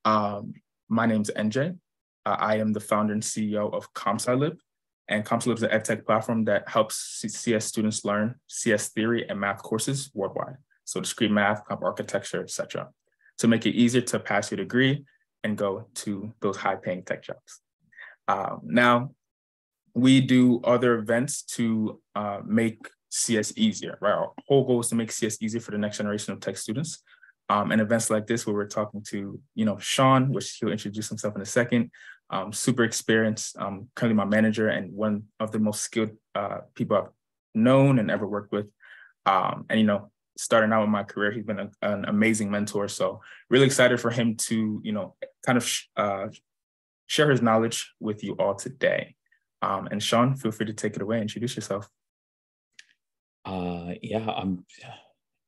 Um, my name's NJ. I am the founder and CEO of ComSciLib, and ComSciLib is an edtech platform that helps CS students learn CS theory and math courses worldwide. So discrete math, comp architecture, etc., to make it easier to pass your degree and go to those high-paying tech jobs. Now, we do other events to make CS easier, right? Our whole goal is to make CS easier for the next generation of tech students. And events like this, where we're talking to, Sean, which he'll introduce himself in a second, super experienced, currently my manager and one of the most skilled people I've known and ever worked with. And, starting out in my career, he's been an amazing mentor. So really excited for him to, kind of share his knowledge with you all today. And Sean, feel free to take it away and introduce yourself. Yeah,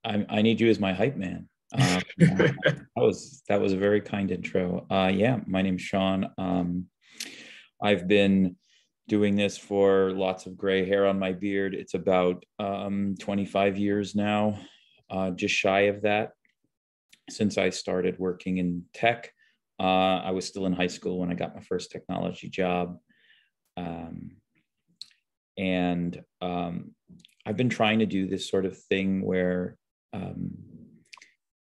I need you as my hype man. That was a very kind intro. Yeah, my name's Sean. I've been doing this for lots of gray hair on my beard. It's about 25 years now, just shy of that, since I started working in tech. I was still in high school when I got my first technology job. And I've been trying to do this sort of thing where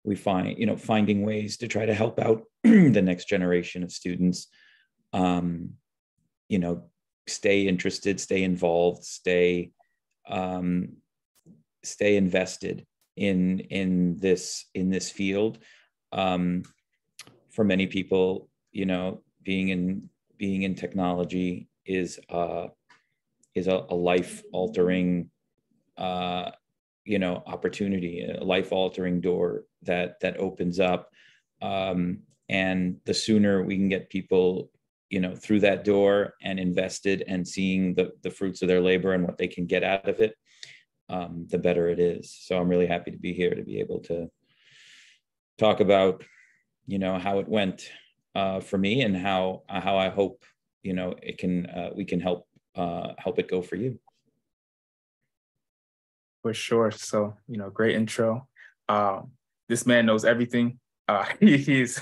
we finding ways to try to help out the next generation of students, stay interested, stay involved, stay invested in this field. For many people, being in technology is a life-altering opportunity, a life-altering door that opens up, and the sooner we can get people through that door and invested and seeing the fruits of their labor and what they can get out of it, the better it is. So I'm really happy to be here to be able to talk about how it went for me and how I hope it can we can help it go for you. For sure. So, great intro. This man knows everything. He's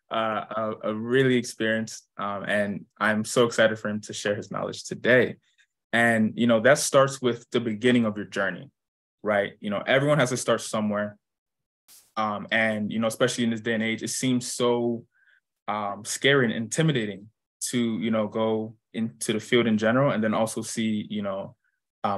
a really experienced, and I'm so excited for him to share his knowledge today. And, that starts with the beginning of your journey, right? Everyone has to start somewhere. And, especially in this day and age, it seems so scary and intimidating to, go into the field in general, and then also see,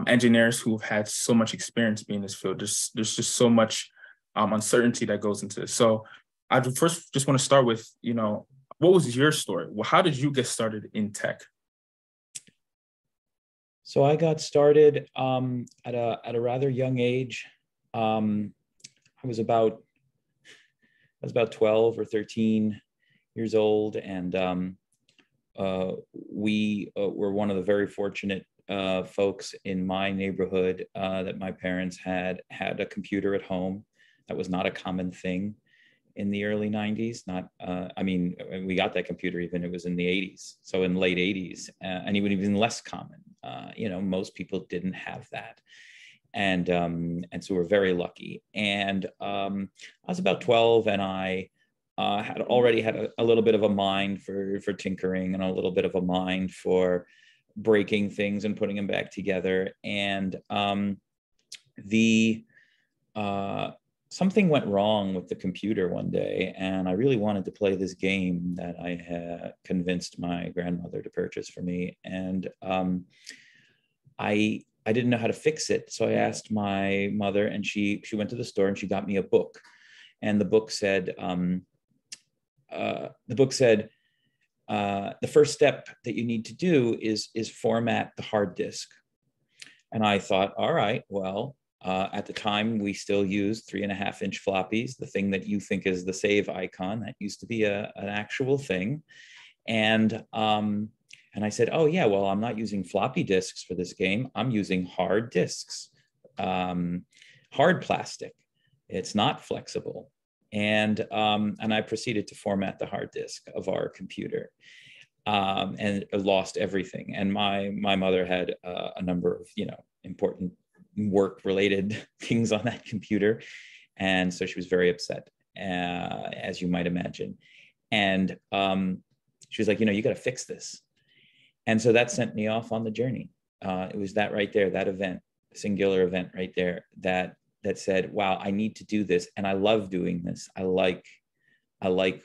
engineers who've had so much experience being in this field. There's just so much uncertainty that goes into this. So I first just want to start with, what was your story? Well, how did you get started in tech? So I got started at a rather young age. I was about 12 or 13 years old, and we were one of the very fortunate folks in my neighborhood that my parents had a computer at home. That was not a common thing in the early 90s. We got that computer it was in the 80s. So in late 80s, and even less common. Most people didn't have that. And so we're very lucky. And I was about 12, and I had already had a little bit of a mind for tinkering and a little bit of a mind for breaking things and putting them back together. And something went wrong with the computer one day, and I really wanted to play this game that I had convinced my grandmother to purchase for me. And I didn't know how to fix it. So I asked my mother, and she went to the store and she got me a book. And the book said, the first step that you need to do is format the hard disk. And I thought, all right, well, at the time we still used 3.5-inch floppies, the thing that you think is the save icon. That used to be an actual thing. And I said, oh yeah, well, I'm not using floppy disks for this game. I'm using hard disks, hard plastic. It's not flexible. And I proceeded to format the hard disk of our computer, and lost everything. And my mother had a number of important work-related things on that computer, and so she was very upset, as you might imagine. And she was like, you got to fix this. And so that sent me off on the journey. It was that right there, that event, singular event right there, that said, wow, I need to do this. And I love doing this. I like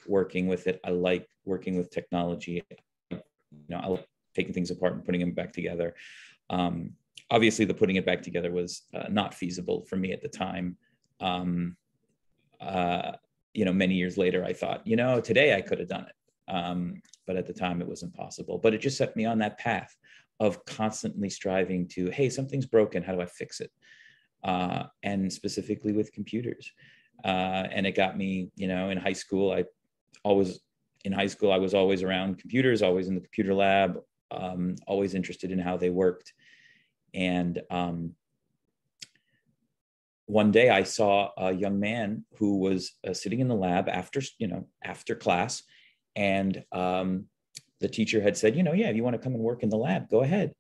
working with it. I like working with technology. I like taking things apart and putting them back together. Obviously, the putting it back together was not feasible for me at the time. Many years later, I thought, today I could have done it. But at the time, it was impossible. But it just set me on that path of constantly striving to, hey, something's broken. How do I fix it? And specifically with computers. And it got me, in high school, I was always around computers, always in the computer lab, always interested in how they worked. And one day I saw a young man who was sitting in the lab after class. And the teacher had said, yeah, if you want to come and work in the lab, go ahead.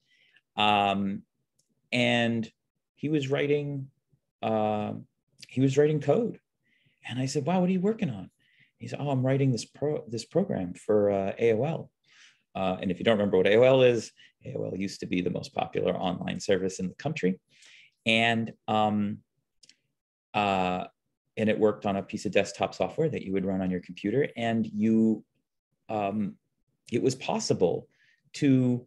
And he was writing code. And I said, wow, what are you working on? He said, oh, I'm writing this program for AOL. And if you don't remember what AOL is, AOL used to be the most popular online service in the country. And it worked on a piece of desktop software that you would run on your computer. And it was possible to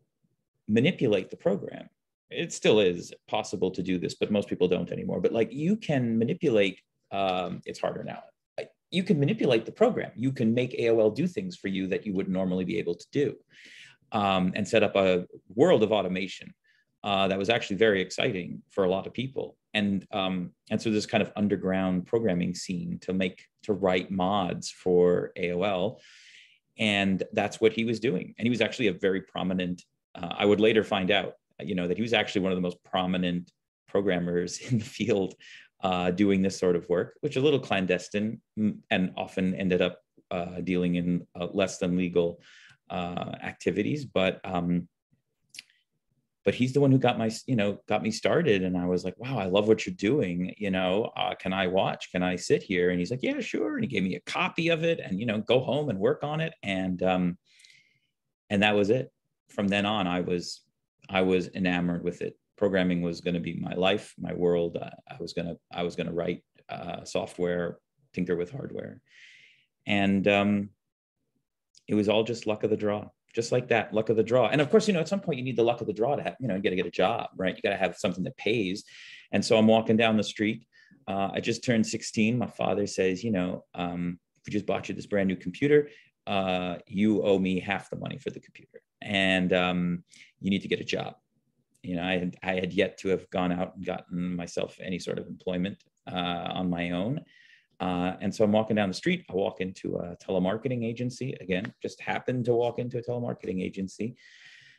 manipulate the program. It still is possible to do this, but most people don't anymore. But you can manipulate, it's harder now. You can manipulate the program. You can make AOL do things for you that you wouldn't normally be able to do, and set up a world of automation that was actually very exciting for a lot of people. And so this kind of underground programming scene to write mods for AOL. And that's what he was doing. And he was actually a very prominent, I would later find out, that he was actually one of the most prominent programmers in the field doing this sort of work, which is a little clandestine and often ended up dealing in less than legal activities. But he's the one who got me started. And I was like, wow, I love what you're doing. Can I watch? Can I sit here? And he's like, yeah, sure. And he gave me a copy of it and, go home and work on it. And that was it. From then on, I was enamored with it. Programming was going to be my life, my world. I was going to write software, tinker with hardware. And it was all just luck of the draw. Just like that, luck of the draw. And of course, at some point you need the luck of the draw to have, you got to get a job, right? You got to have something that pays. And so I'm walking down the street. I just turned 16. My father says, we just bought you this brand new computer. You owe me half the money for the computer, and you need to get a job. I had yet to have gone out and gotten myself any sort of employment on my own. And so I'm walking down the street. I walk into a telemarketing agency. Again, just happened to walk into a telemarketing agency.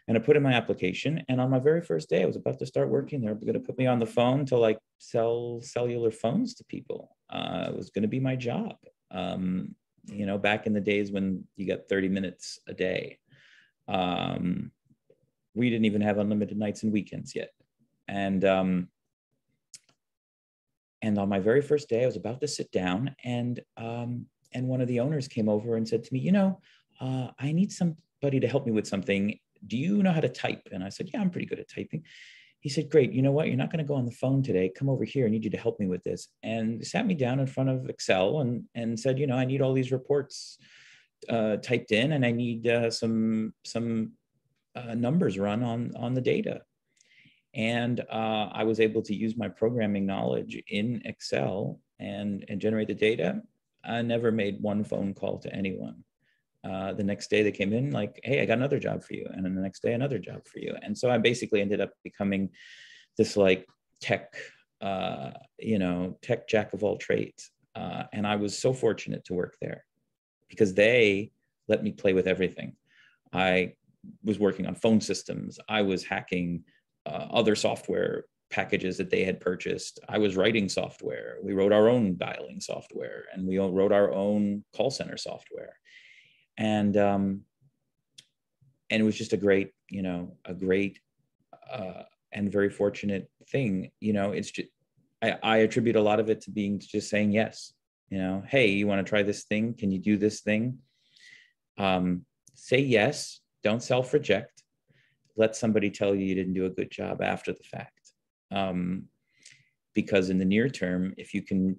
And I put in my application. And on my very first day, I was about to start working. They were going to put me on the phone to sell cellular phones to people. It was going to be my job. Back in the days when you got 30 minutes a day. We didn't even have unlimited nights and weekends yet. And on my very first day, I was about to sit down, and one of the owners came over and said to me, I need somebody to help me with something. Do you know how to type? And I said, yeah, I'm pretty good at typing. He said, great. You know what? You're not going to go on the phone today. Come over here. I need you to help me with this. And he sat me down in front of Excel and said, I need all these reports typed in, and I need some numbers run on the data. And I was able to use my programming knowledge in Excel and generate the data. I never made one phone call to anyone. The next day they came in like, hey, I got another job for you. And then the next day, another job for you. And so I basically ended up becoming this tech jack of all trades. And I was so fortunate to work there because they let me play with everything. I was working on phone systems. I was hacking other software packages that they had purchased. I was writing software. We wrote our own dialing software, and we wrote our own call center software. And it was just a great and very fortunate thing. It's just, I attribute a lot of it to being just saying yes. Hey, you want to try this thing? Can you do this thing? Say yes, don't self-reject. Let somebody tell you didn't do a good job after the fact. Because in the near term, if you can,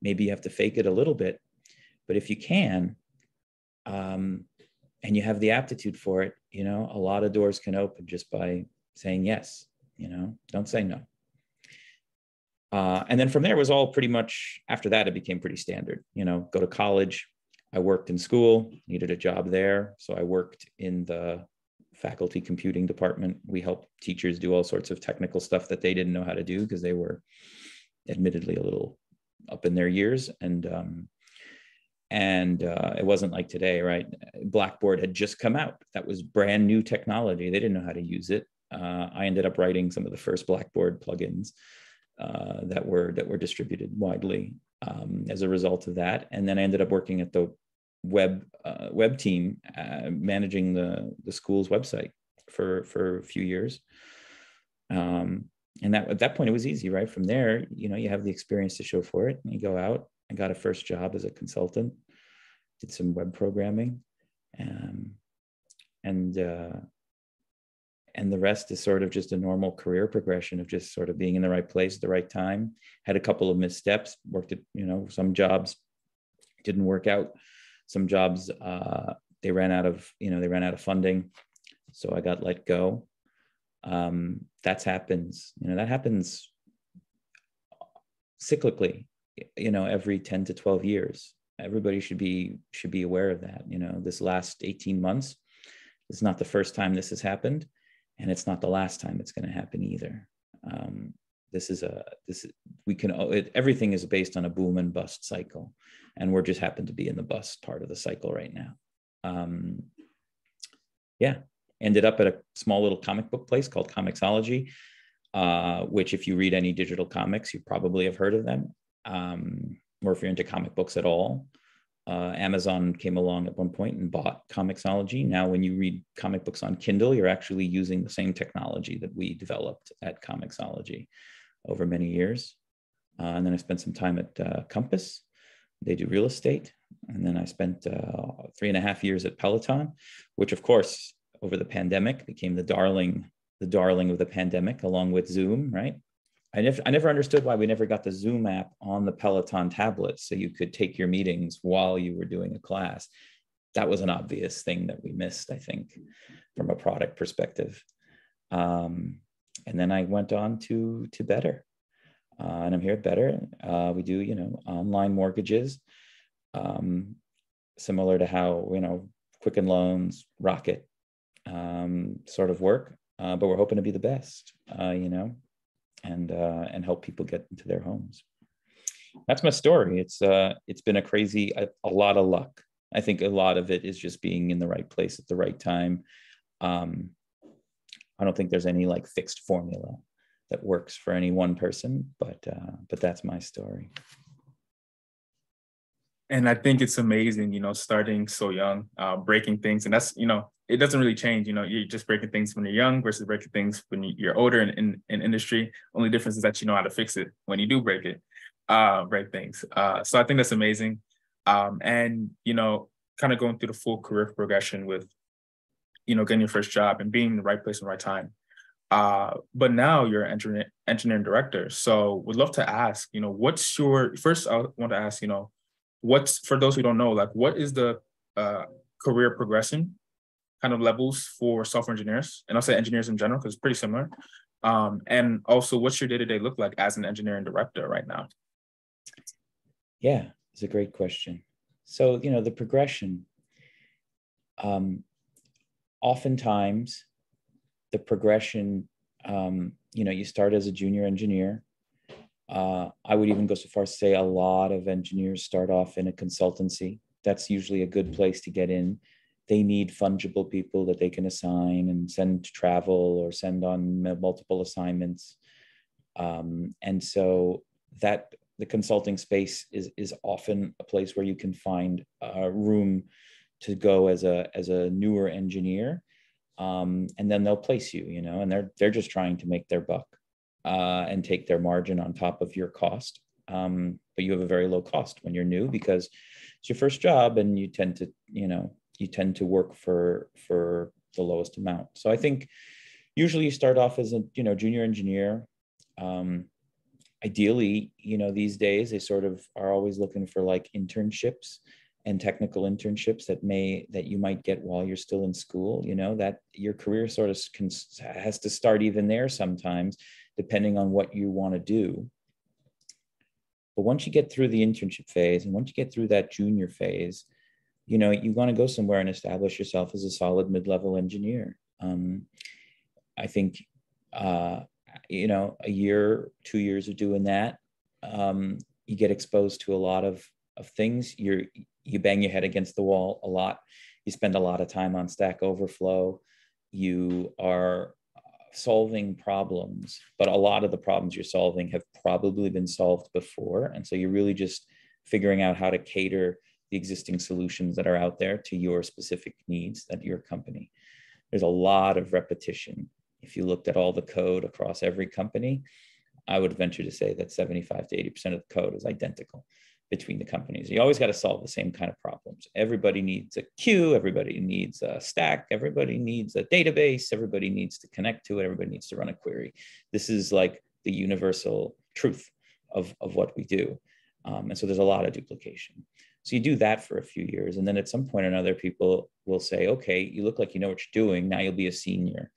maybe you have to fake it a little bit, but if you can, and you have the aptitude for it, a lot of doors can open just by saying yes, don't say no. And then from there was all pretty much, after that, it became pretty standard, go to college. I worked in school, needed a job there. So I worked in the faculty computing department. We helped teachers do all sorts of technical stuff that they didn't know how to do because they were admittedly a little up in their years. And it wasn't like today, right? Blackboard had just come out. That was brand new technology. They didn't know how to use it. I ended up writing some of the first Blackboard plugins that were distributed widely as a result of that. And then I ended up working at the web team, managing the school's website for a few years. And at that point, it was easy, right? From there, you have the experience to show for it. And you go out. I got a first job as a consultant, did some web programming, and the rest is sort of just a normal career progression of just sort of being in the right place at the right time. Had a couple of missteps, worked at, some jobs didn't work out. Some jobs, they ran out of funding. So I got let go. That happens cyclically, every 10 to 12 years. Everybody should be aware of that. This last 18 months, this is not the first time this has happened. And it's not the last time it's going to happen either. Everything is based on a boom and bust cycle. And we're just happen to be in the bust part of the cycle right now. Ended up at a small little comic book place called Comixology, which if you read any digital comics, you probably have heard of them. Or if you're into comic books at all. Amazon came along at one point and bought Comixology. Now, when you read comic books on Kindle, you're actually using the same technology that we developed at Comixology over many years. And then I spent some time at Compass. They do real estate. And then I spent 3.5 years at Peloton, which of course, over the pandemic became the darling of the pandemic, along with Zoom, right? I never understood why we never got the Zoom app on the Peloton tablet so you could take your meetings while you were doing a class. That was an obvious thing that we missed, I think, from a product perspective. And then I went on to Better. And I'm here at Better. We do, online mortgages, similar to how, Quicken Loans, Rocket sort of work. But we're hoping to be the best, and help people get into their homes. That's my story. It's been a lot of luck. I think a lot of it is just being in the right place at the right time. I don't think there's any fixed formula that works for any one person, but that's my story. And I think it's amazing, starting so young, breaking things. And that's, it doesn't really change. You're just breaking things when you're young versus breaking things when you're older in industry. Only difference is that you know how to fix it when you do break things. So I think that's amazing. And, kind of going through the full career progression with, getting your first job and being in the right place at the right time. But now you're an engineering director. So would love to ask, first I want to ask, for those who don't know, what is the career progression kind of levels for software engineers? And I'll say engineers in general, because it's pretty similar. And also, what's your day-to-day look like as an engineering director right now? Yeah, it's a great question. So, the progression, oftentimes the progression, you start as a junior engineer. I would even go so far as to say a lot of engineers start off in a consultancy. That's usually a good place to get in. They need fungible people that they can assign and send to travel or send on multiple assignments. And so that the consulting space is often a place where you can find room to go as a newer engineer. And then they'll place you, and they're just trying to make their buck. And take their margin on top of your cost. But you have a very low cost when you're new because it's your first job and you tend to, you tend to work for the lowest amount. So I think usually you start off as a junior engineer. Ideally, these days they sort of are always looking for like internships and technical internships that you might get while you're still in school. That your career sort of has to start even there sometimes, depending on what you want to do. But once you get through the internship phase and once you get through that junior phase, you want to go somewhere and establish yourself as a solid mid-level engineer. I think, a year, 2 years of doing that, you get exposed to a lot of things. You bang your head against the wall a lot. You spend a lot of time on Stack Overflow. You are solving problems, but a lot of the problems you're solving have probably been solved before. And so you're really just figuring out how to cater the existing solutions that are out there to your specific needs at your company. There's a lot of repetition. If you looked at all the code across every company, I would venture to say that 75 to 80% of the code is identical between the companies. You always got to solve the same kind of problems. Everybody needs a queue, everybody needs a stack, everybody needs a database, everybody needs to connect to it, everybody needs to run a query. This is like the universal truth of what we do. And so there's a lot of duplication. So you do that for a few years. And then at some point or another, people will say, okay, you look like you know what you're doing. Now you'll be a senior.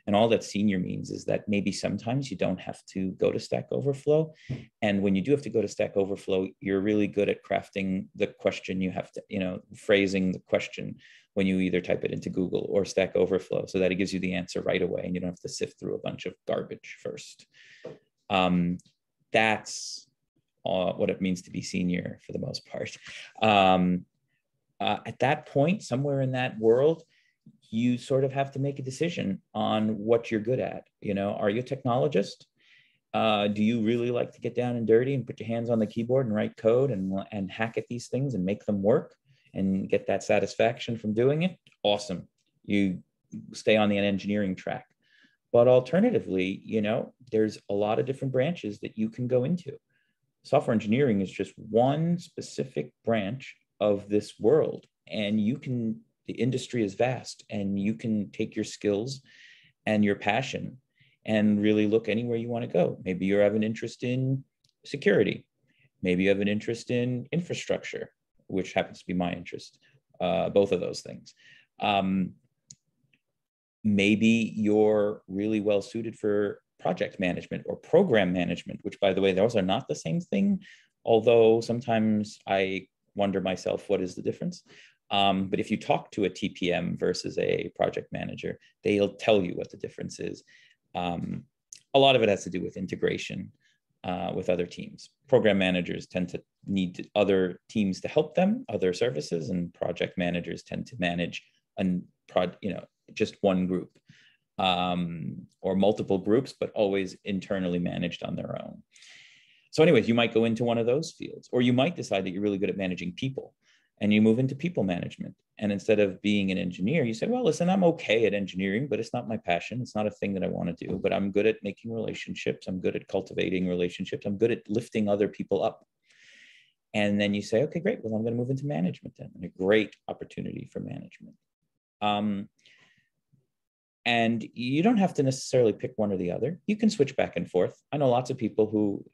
And all that senior means is that maybe sometimes you don't have to go to Stack Overflow. And when you do have to go to Stack Overflow, you're really good at crafting the question you have to, phrasing the question when you either type it into Google or Stack Overflow so that it gives you the answer right away and you don't have to sift through a bunch of garbage first. That's what it means to be senior for the most part. At that point, somewhere in that world, you sort of have to make a decision on what you're good at. Are you a technologist? Do you really like to get down and dirty and put your hands on the keyboard and write code and hack at these things and make them work and get that satisfaction from doing it? Awesome. You stay on the engineering track. But alternatively, there's a lot of different branches that you can go into. Software engineering is just one specific branch of this world, and the industry is vast, and you can take your skills and your passion and really look anywhere you want to go. Maybe you have an interest in security. Maybe you have an interest in infrastructure, which happens to be my interest, both of those things. Maybe you're really well suited for project management or program management, which, by the way, those are not the same thing, although sometimes I wonder myself, what is the difference? But if you talk to a TPM versus a project manager, they'll tell you what the difference is. A lot of it has to do with integration with other teams. Program managers tend to need other teams to help them, other services, and project managers tend to manage just one group or multiple groups, but always internally managed on their own. So anyways, you might go into one of those fields, or you might decide that you're really good at managing people and you move into people management. And instead of being an engineer, you say, well, listen, I'm okay at engineering, but it's not my passion. It's not a thing that I want to do, but I'm good at making relationships. I'm good at cultivating relationships. I'm good at lifting other people up. And then you say, okay, great. Well, I'm going to move into management then, and a great opportunity for management. And you don't have to necessarily pick one or the other. You can switch back and forth. I know lots of people who,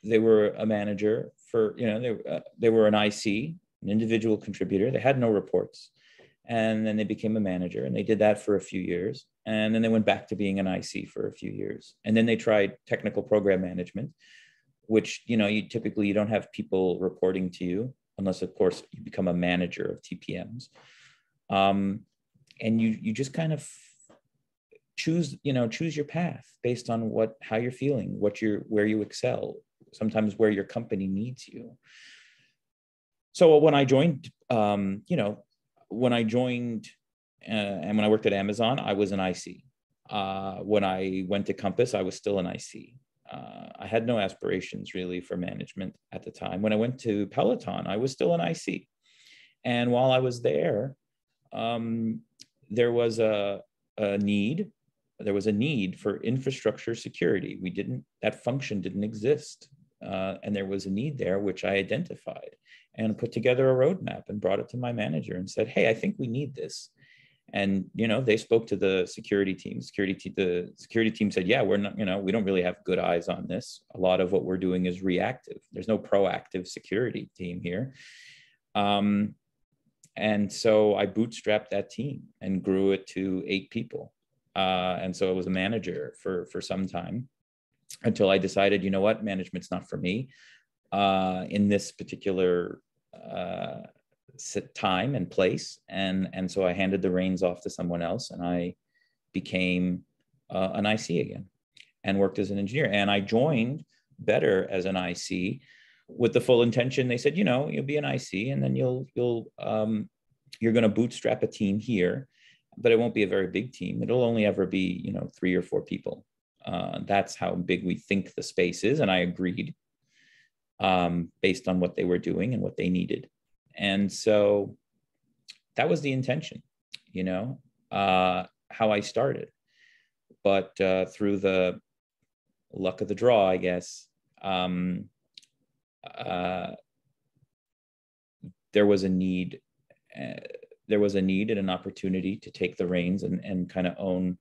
they were a manager for, they were an IC, an individual contributor. They had no reports. And then they became a manager, and they did that for a few years. And then they went back to being an IC for a few years. And then they tried technical program management, which, you don't have people reporting to you unless, of course, you become a manager of TPMs. And you just kind of choose your path based on how you're feeling, where you excel, sometimes where your company needs you. So when I joined, and when I worked at Amazon, I was an IC. When I went to Compass, I was still an IC. I had no aspirations really for management at the time. When I went to Peloton, I was still an IC. And while I was there, there was a need. There was a need for infrastructure security. That function didn't exist. And there was a need there, which I identified. and put together a roadmap and brought it to my manager and said, hey, I think we need this. And, they spoke to the security team. The security team said, yeah, we're not, we don't really have good eyes on this. A lot of what we're doing is reactive. There's no proactive security team here. And so I bootstrapped that team and grew it to 8 people. And so I was a manager for some time until I decided, you know what, management's not for me in this particular time and place. And so I handed the reins off to someone else, and I became an IC again and worked as an engineer. And I joined Better as an IC with the full intention. They said, you'll be an IC, and then you're going to bootstrap a team here, but it won't be a very big team. It'll only ever be, 3 or 4 people. That's how big we think the space is. And I agreed based on what they were doing and what they needed. And so that was the intention, how I started. But through the luck of the draw, I guess, there was a need. There was a need and an opportunity to take the reins and kind of own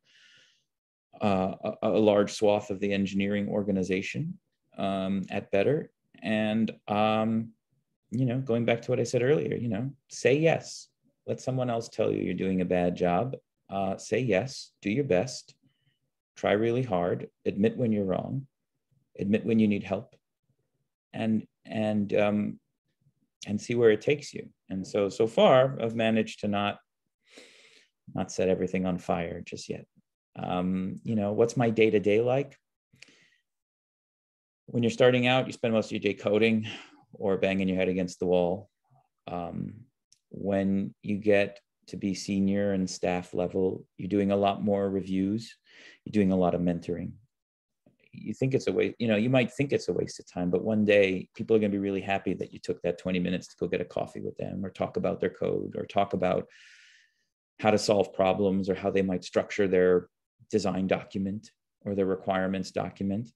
a large swath of the engineering organization at Better. And, going back to what I said earlier, say yes. Let someone else tell you you're doing a bad job. Say yes, do your best, try really hard, admit when you're wrong, admit when you need help, and see where it takes you. And so far, I've managed to not set everything on fire just yet. What's my day-to-day like? When you're starting out, you spend most of your day coding or banging your head against the wall. When you get to be senior and staff level, you're doing a lot more reviews. You're doing a lot of mentoring. You think it's a waste, you might think it's a waste of time, but one day people are going to be really happy that you took that 20 minutes to go get a coffee with them or talk about their code or talk about how to solve problems or how they might structure their design document or their requirements document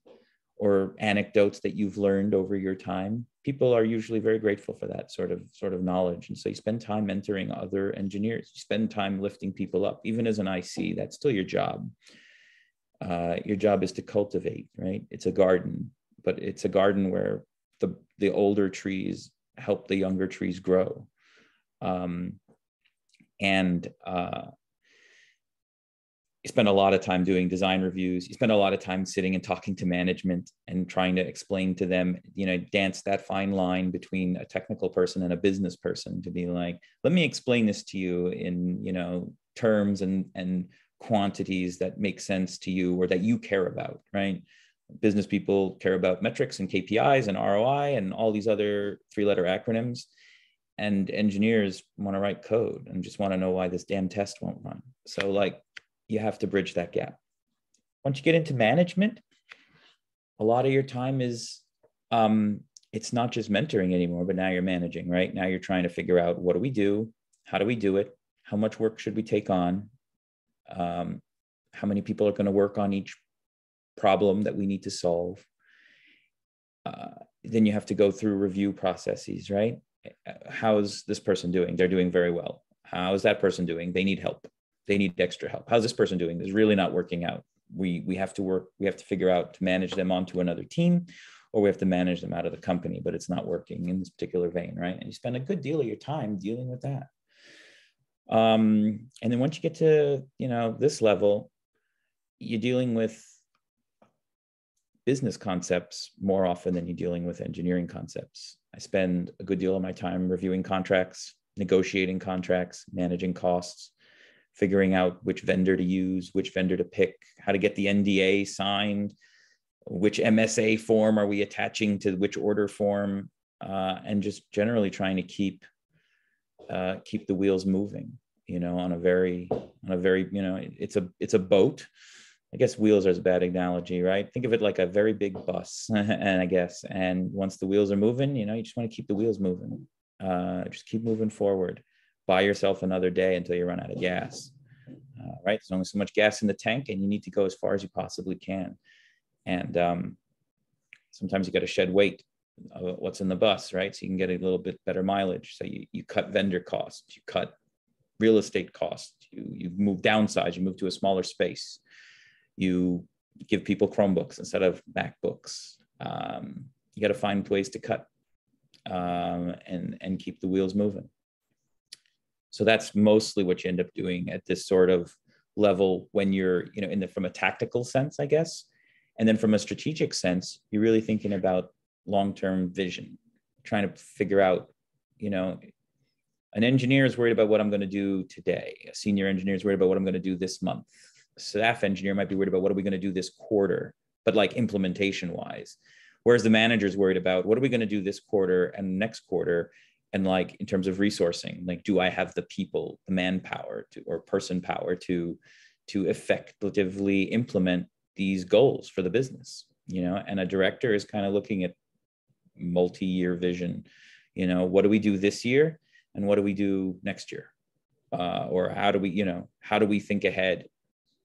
or anecdotes that you've learned over your time. People are usually very grateful for that sort of knowledge. And so you spend time mentoring other engineers, you spend time lifting people up. Even as an IC, that's still your job. Your job is to cultivate, right? It's a garden, but it's a garden where the older trees help the younger trees grow. You spend a lot of time doing design reviews. You spend a lot of time sitting and talking to management and trying to explain to them, dance that fine line between a technical person and a business person to be like, let me explain this to you in, terms and quantities that make sense to you or that you care about, right? Business people care about metrics and KPIs and ROI and all these other 3-letter acronyms. And engineers want to write code and just want to know why this damn test won't run. So you have to bridge that gap. Once you get into management, a lot of your time is, it's not just mentoring anymore, but now you're managing, right? Now you're trying to figure out, what do we do? How do we do it? How much work should we take on? How many people are going to work on each problem that we need to solve? Then you have to go through review processes, right? How's this person doing? They're doing very well. How's that person doing? They need help. They need extra help. How's this person doing? It's really not working out. We have to figure out to manage them onto another team, or we have to manage them out of the company, but it's not working in this particular vein, right? And you spend a good deal of your time dealing with that. And then once you get to, this level, you're dealing with business concepts more often than you're dealing with engineering concepts. I spend a good deal of my time reviewing contracts, negotiating contracts, managing costs, figuring out which vendor to use, which vendor to pick, how to get the NDA signed, which MSA form are we attaching to which order form, and just generally trying to keep the wheels moving, on a very, it's a boat. I guess wheels are a bad analogy, right? Think of it like a very big bus, and once the wheels are moving, you just want to keep the wheels moving. Just keep moving forward. Buy yourself another day until you run out of gas, right? There's only so much gas in the tank, and you need to go as far as you possibly can. And sometimes you got to shed weight. what's in the bus, right? So you can get a little bit better mileage. So you cut vendor costs, you cut real estate costs, you move downsize, you move to a smaller space, you give people Chromebooks instead of MacBooks. You got to find ways to cut and keep the wheels moving. So that's mostly what you end up doing at this sort of level when you're, from a tactical sense, I guess. And then from a strategic sense, you're really thinking about long-term vision, trying to figure out, an engineer is worried about what I'm going to do today. A senior engineer is worried about what I'm going to do this month. A staff engineer might be worried about what are we going to do this quarter, but like implementation wise. Whereas the manager is worried about what are we going to do this quarter and next quarter, and like in terms of resourcing, like do I have the people, the manpower or person power to effectively implement these goals for the business, and a director is kind of looking at multi-year vision, what do we do this year and what do we do next year? Or how do we think ahead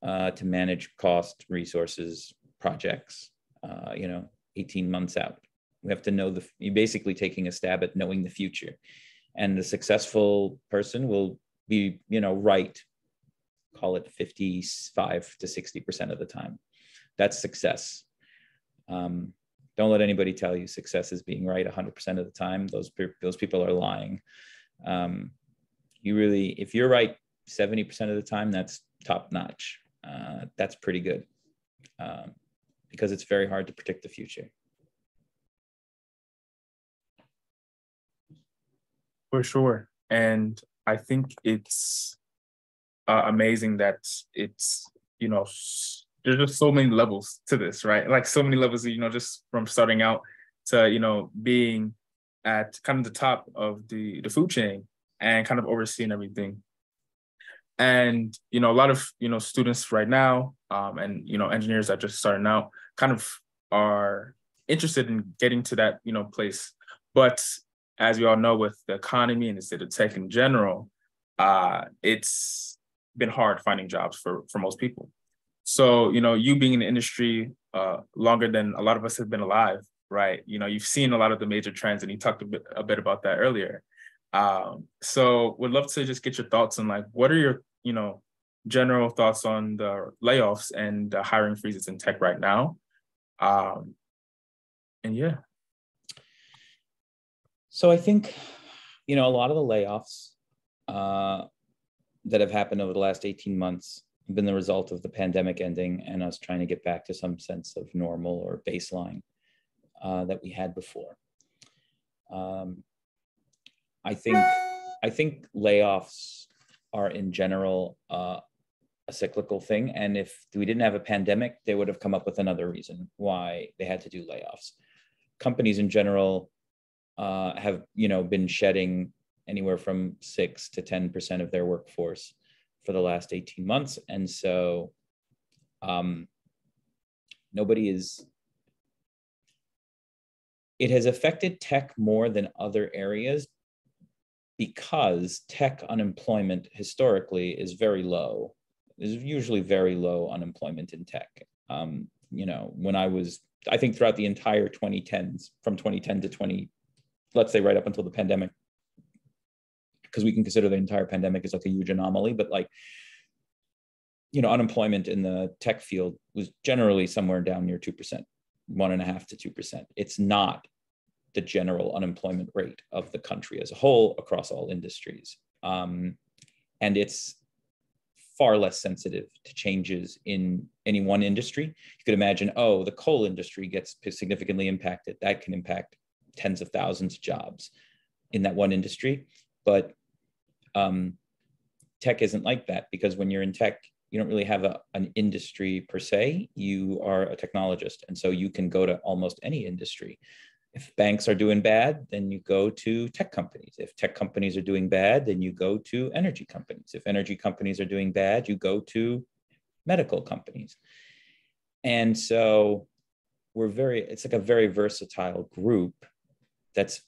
to manage cost, resources, projects, 18 months out. We have to know you're basically taking a stab at knowing the future. And the successful person will be, right, call it 55 to 60% of the time. That's success. Don't let anybody tell you success is being right 100% of the time. Those people are lying. If you're right 70% of the time, that's top notch. That's pretty good because it's very hard to predict the future. For sure. And I think it's amazing that it's, there's just so many levels to this, right? Like so many levels, just from starting out to, being at kind of the top of the food chain and kind of overseeing everything. And, a lot of, students right now and, engineers that just starting out kind of are interested in getting to that, place. But as we all know, with the economy and the state of tech in general, it's been hard finding jobs for most people. So, you being in the industry longer than a lot of us have been alive, right? You've seen a lot of the major trends, and you talked a bit about that earlier. So would love to just get your thoughts on like, what are your, general thoughts on the layoffs and the hiring freezes in tech right now? And yeah. So I think, a lot of the layoffs that have happened over the last 18 months have been the result of the pandemic ending and us trying to get back to some sense of normal or baseline that we had before. I think layoffs are in general a cyclical thing. And if we didn't have a pandemic, they would have come up with another reason why they had to do layoffs. Companies in general have, been shedding anywhere from 6 to 10% of their workforce for the last 18 months. And so it has affected tech more than other areas because tech unemployment historically is very low. There's usually very low unemployment in tech. I think throughout the entire 2010s, from 2010 to let's say right up until the pandemic, because we can consider the entire pandemic as like a huge anomaly, but like, unemployment in the tech field was generally somewhere down near 2%, 1.5% to 2%. It's not the general unemployment rate of the country as a whole across all industries. And it's far less sensitive to changes in any one industry. You could imagine, the coal industry gets significantly impacted. That can impact tens of thousands of jobs in that one industry. But tech isn't like that, because when you're in tech, you don't really have an industry per se. You are a technologist. And so you can go to almost any industry. If banks are doing bad, then you go to tech companies. If tech companies are doing bad, then you go to energy companies. If energy companies are doing bad, you go to medical companies. And so it's like a very versatile group that's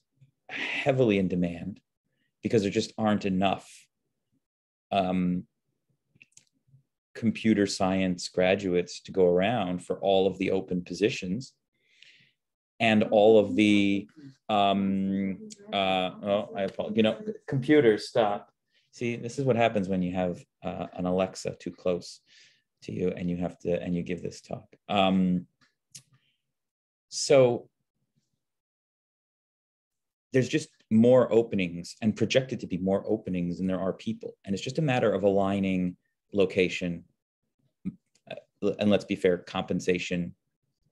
heavily in demand because there just aren't enough computer science graduates to go around for all of the open positions. and all of the, computers, stop. See, this is what happens when you have an Alexa too close to you and you give this talk. So there's just more openings and projected to be more openings than there are people. And it's just a matter of aligning location, and let's be fair, compensation,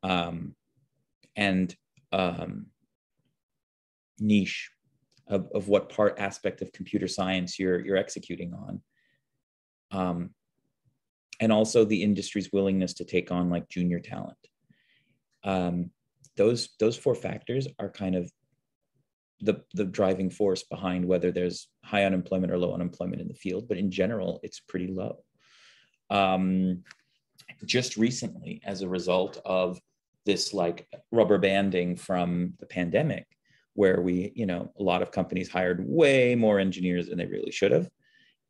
and niche of what aspect of computer science you're executing on. And also the industry's willingness to take on like junior talent. Those four factors are kind of the driving force behind whether there's high unemployment or low unemployment in the field, but in general, it's pretty low. Just recently, as a result of this like rubber banding from the pandemic, where a lot of companies hired way more engineers than they really should have,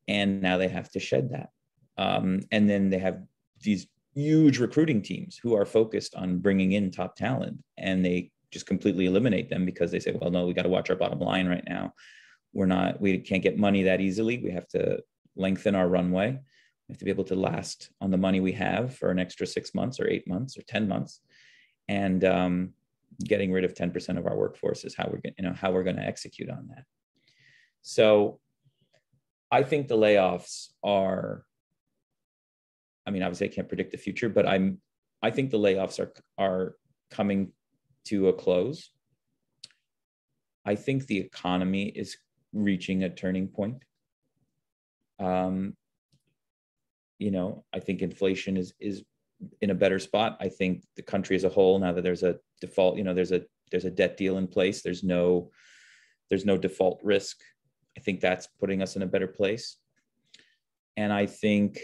and now they have to shed that. And then they have these huge recruiting teams who are focused on bringing in top talent, and they just completely eliminate them because they say, well, no, we got to watch our bottom line right now. We can't get money that easily. We have to lengthen our runway. We have to be able to last on the money we have for an extra 6 months or 8 months or 10 months. And getting rid of 10% of our workforce is how we're going to execute on that. So I think the layoffs are, obviously I can't predict the future, but I think the layoffs are coming to a close. I think the economy is reaching a turning point. I think inflation is in a better spot. I think the country as a whole, now that there's a default, there's a debt deal in place, there's no default risk. I think that's putting us in a better place. And I think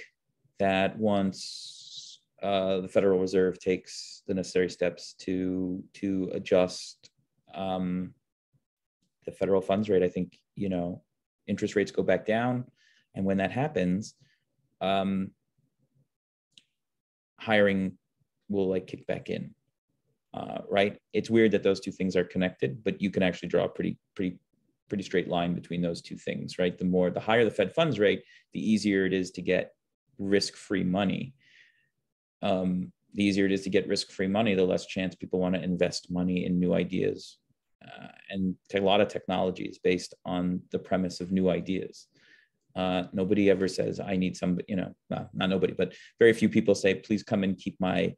that once the Federal Reserve takes the necessary steps to adjust the federal funds rate, I think, interest rates go back down. And when that happens, hiring will kick back in, right? It's weird that those two things are connected, but you can actually draw a pretty straight line between those two things, right? The higher the Fed funds rate, the easier it is to get risk-free money. The easier it is to get risk-free money, the less chance people want to invest money in new ideas. And a lot of technology is based on the premise of new ideas. Nobody ever says, I need some, not nobody, but very few people say, please come and keep my,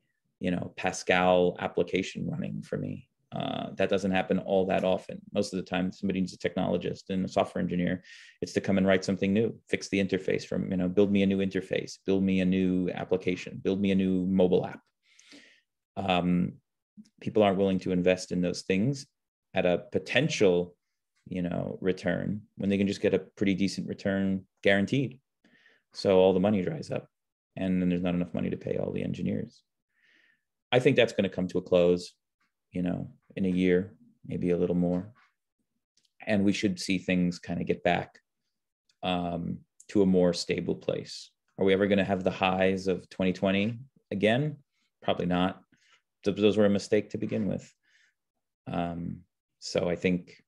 Pascal application running for me. That doesn't happen all that often. Most of the time, somebody needs a technologist and a software engineer. It's to come and write something new, fix the interface build me a new interface, build me a new application, build me a new mobile app. People aren't willing to invest in those things at a potential, return when they can just get a pretty decent return guaranteed. So all the money dries up, and then there's not enough money to pay all the engineers. I think that's going to come to a close, in a year, maybe a little more. And we should see things kind of get back to a more stable place. Are we ever going to have the highs of 2020 again? Probably not. Those were a mistake to begin with. So I think,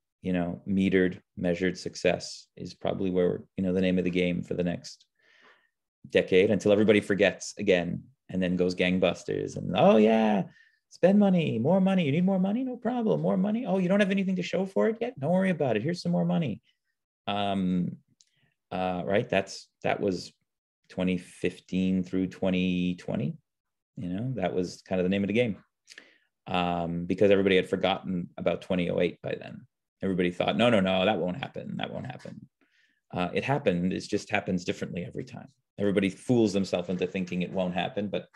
measured success is probably where we're, the name of the game for the next decade, until everybody forgets again and then goes gangbusters and, oh yeah, spend money, more money. You need more money? No problem. More money. Oh, you don't have anything to show for it yet? Don't worry about it. Here's some more money. Right. That was 2015 through 2020. That was kind of the name of the game. Because everybody had forgotten about 2008 by then. Everybody thought, no, that won't happen. That won't happen. It happened. It just happens differently every time. Everybody fools themselves into thinking it won't happen, but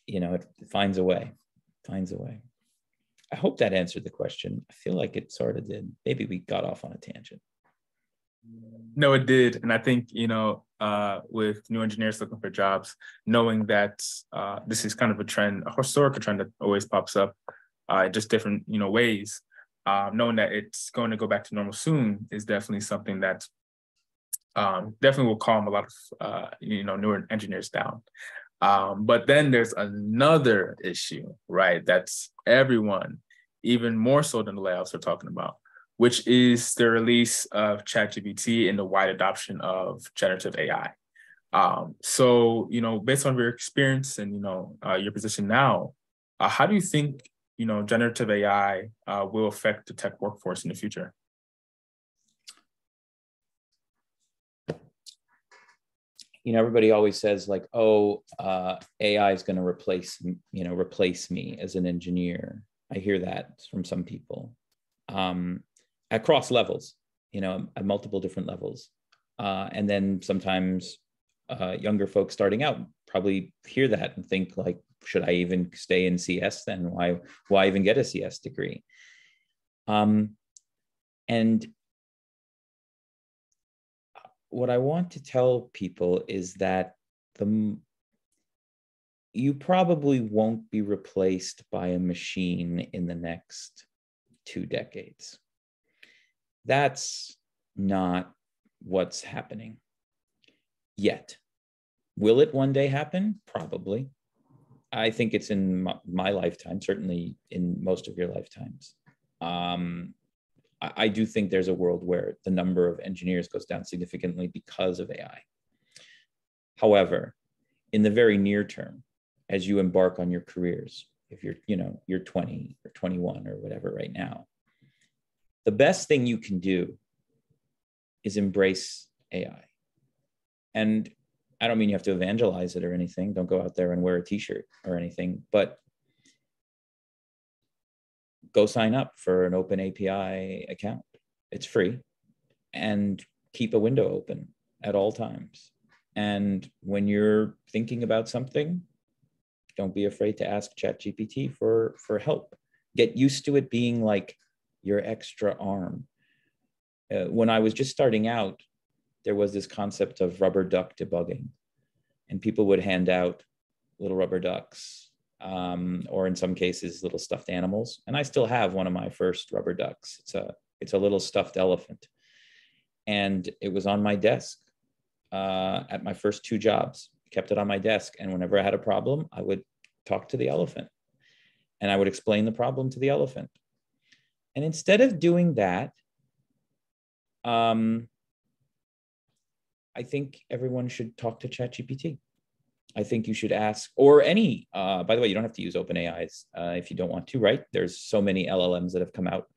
it finds a way. I hope that answered the question. I feel like it sort of did. Maybe we got off on a tangent. No, it did. And I think, with new engineers looking for jobs, knowing that this is kind of a trend, a historical trend that always pops up, just different, ways, knowing that it's going to go back to normal soon is definitely something that definitely will calm a lot of, newer engineers down. But then there's another issue, right? That's everyone, even more so than the layoffs we're talking about, which is the release of ChatGPT and the wide adoption of generative AI. So, based on your experience and, your position now, how do you think, generative AI will affect the tech workforce in the future? Everybody always says like, oh, AI is going to replace me as an engineer. I hear that from some people across levels, at multiple different levels. And then sometimes younger folks starting out probably hear that and think like, should I even stay in CS then? Why even get a CS degree? And what I want to tell people is that you probably won't be replaced by a machine in the next 2 decades. That's not what's happening yet. Will it one day happen? Probably. I think it's in my lifetime, certainly in most of your lifetimes. I do think there's a world where the number of engineers goes down significantly because of AI. However, in the very near term, as you embark on your careers, if you're 20 or 21 or whatever right now, the best thing you can do is embrace AI. And I don't mean you have to evangelize it or anything. Don't go out there and wear a t-shirt or anything, but go sign up for an open API account. It's free, and keep a window open at all times. And when you're thinking about something, don't be afraid to ask ChatGPT for help. Get used to it being like your extra arm. When I was just starting out, there was this concept of rubber duck debugging, and people would hand out little rubber ducks, or in some cases, little stuffed animals. And I still have one of my first rubber ducks. It's a little stuffed elephant. And it was on my desk at my first 2 jobs. Kept it on my desk. And whenever I had a problem, I would talk to the elephant and I would explain the problem to the elephant. And instead of doing that, I think everyone should talk to ChatGPT. I think you should ask, or any, by the way, you don't have to use OpenAI's if you don't want to, right? There's so many LLMs that have come out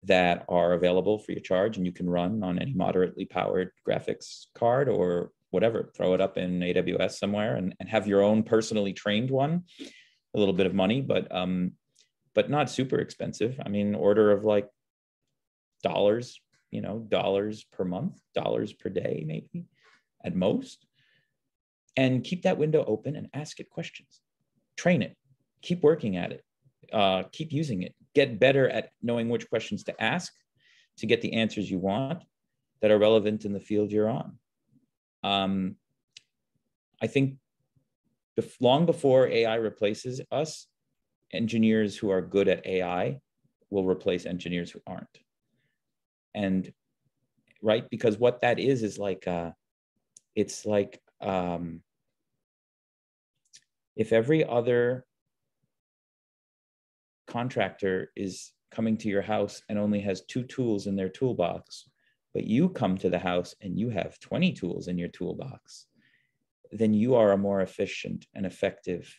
that are available free of charge, and you can run on any moderately powered graphics card or whatever. Throw it up in AWS somewhere and have your own personally trained one. A little bit of money, but not super expensive. I mean, order of like dollars, dollars per month, dollars per day, maybe at most. And keep that window open and ask it questions. Train it. Keep working at it. Keep using it. Get better at knowing which questions to ask to get the answers you want that are relevant in the field you're on. I think long before AI replaces us, engineers who are good at AI will replace engineers who aren't. And right, because what that is like, it's like, if every other contractor is coming to your house and only has 2 tools in their toolbox, but you come to the house and you have 20 tools in your toolbox, then you are a more efficient and effective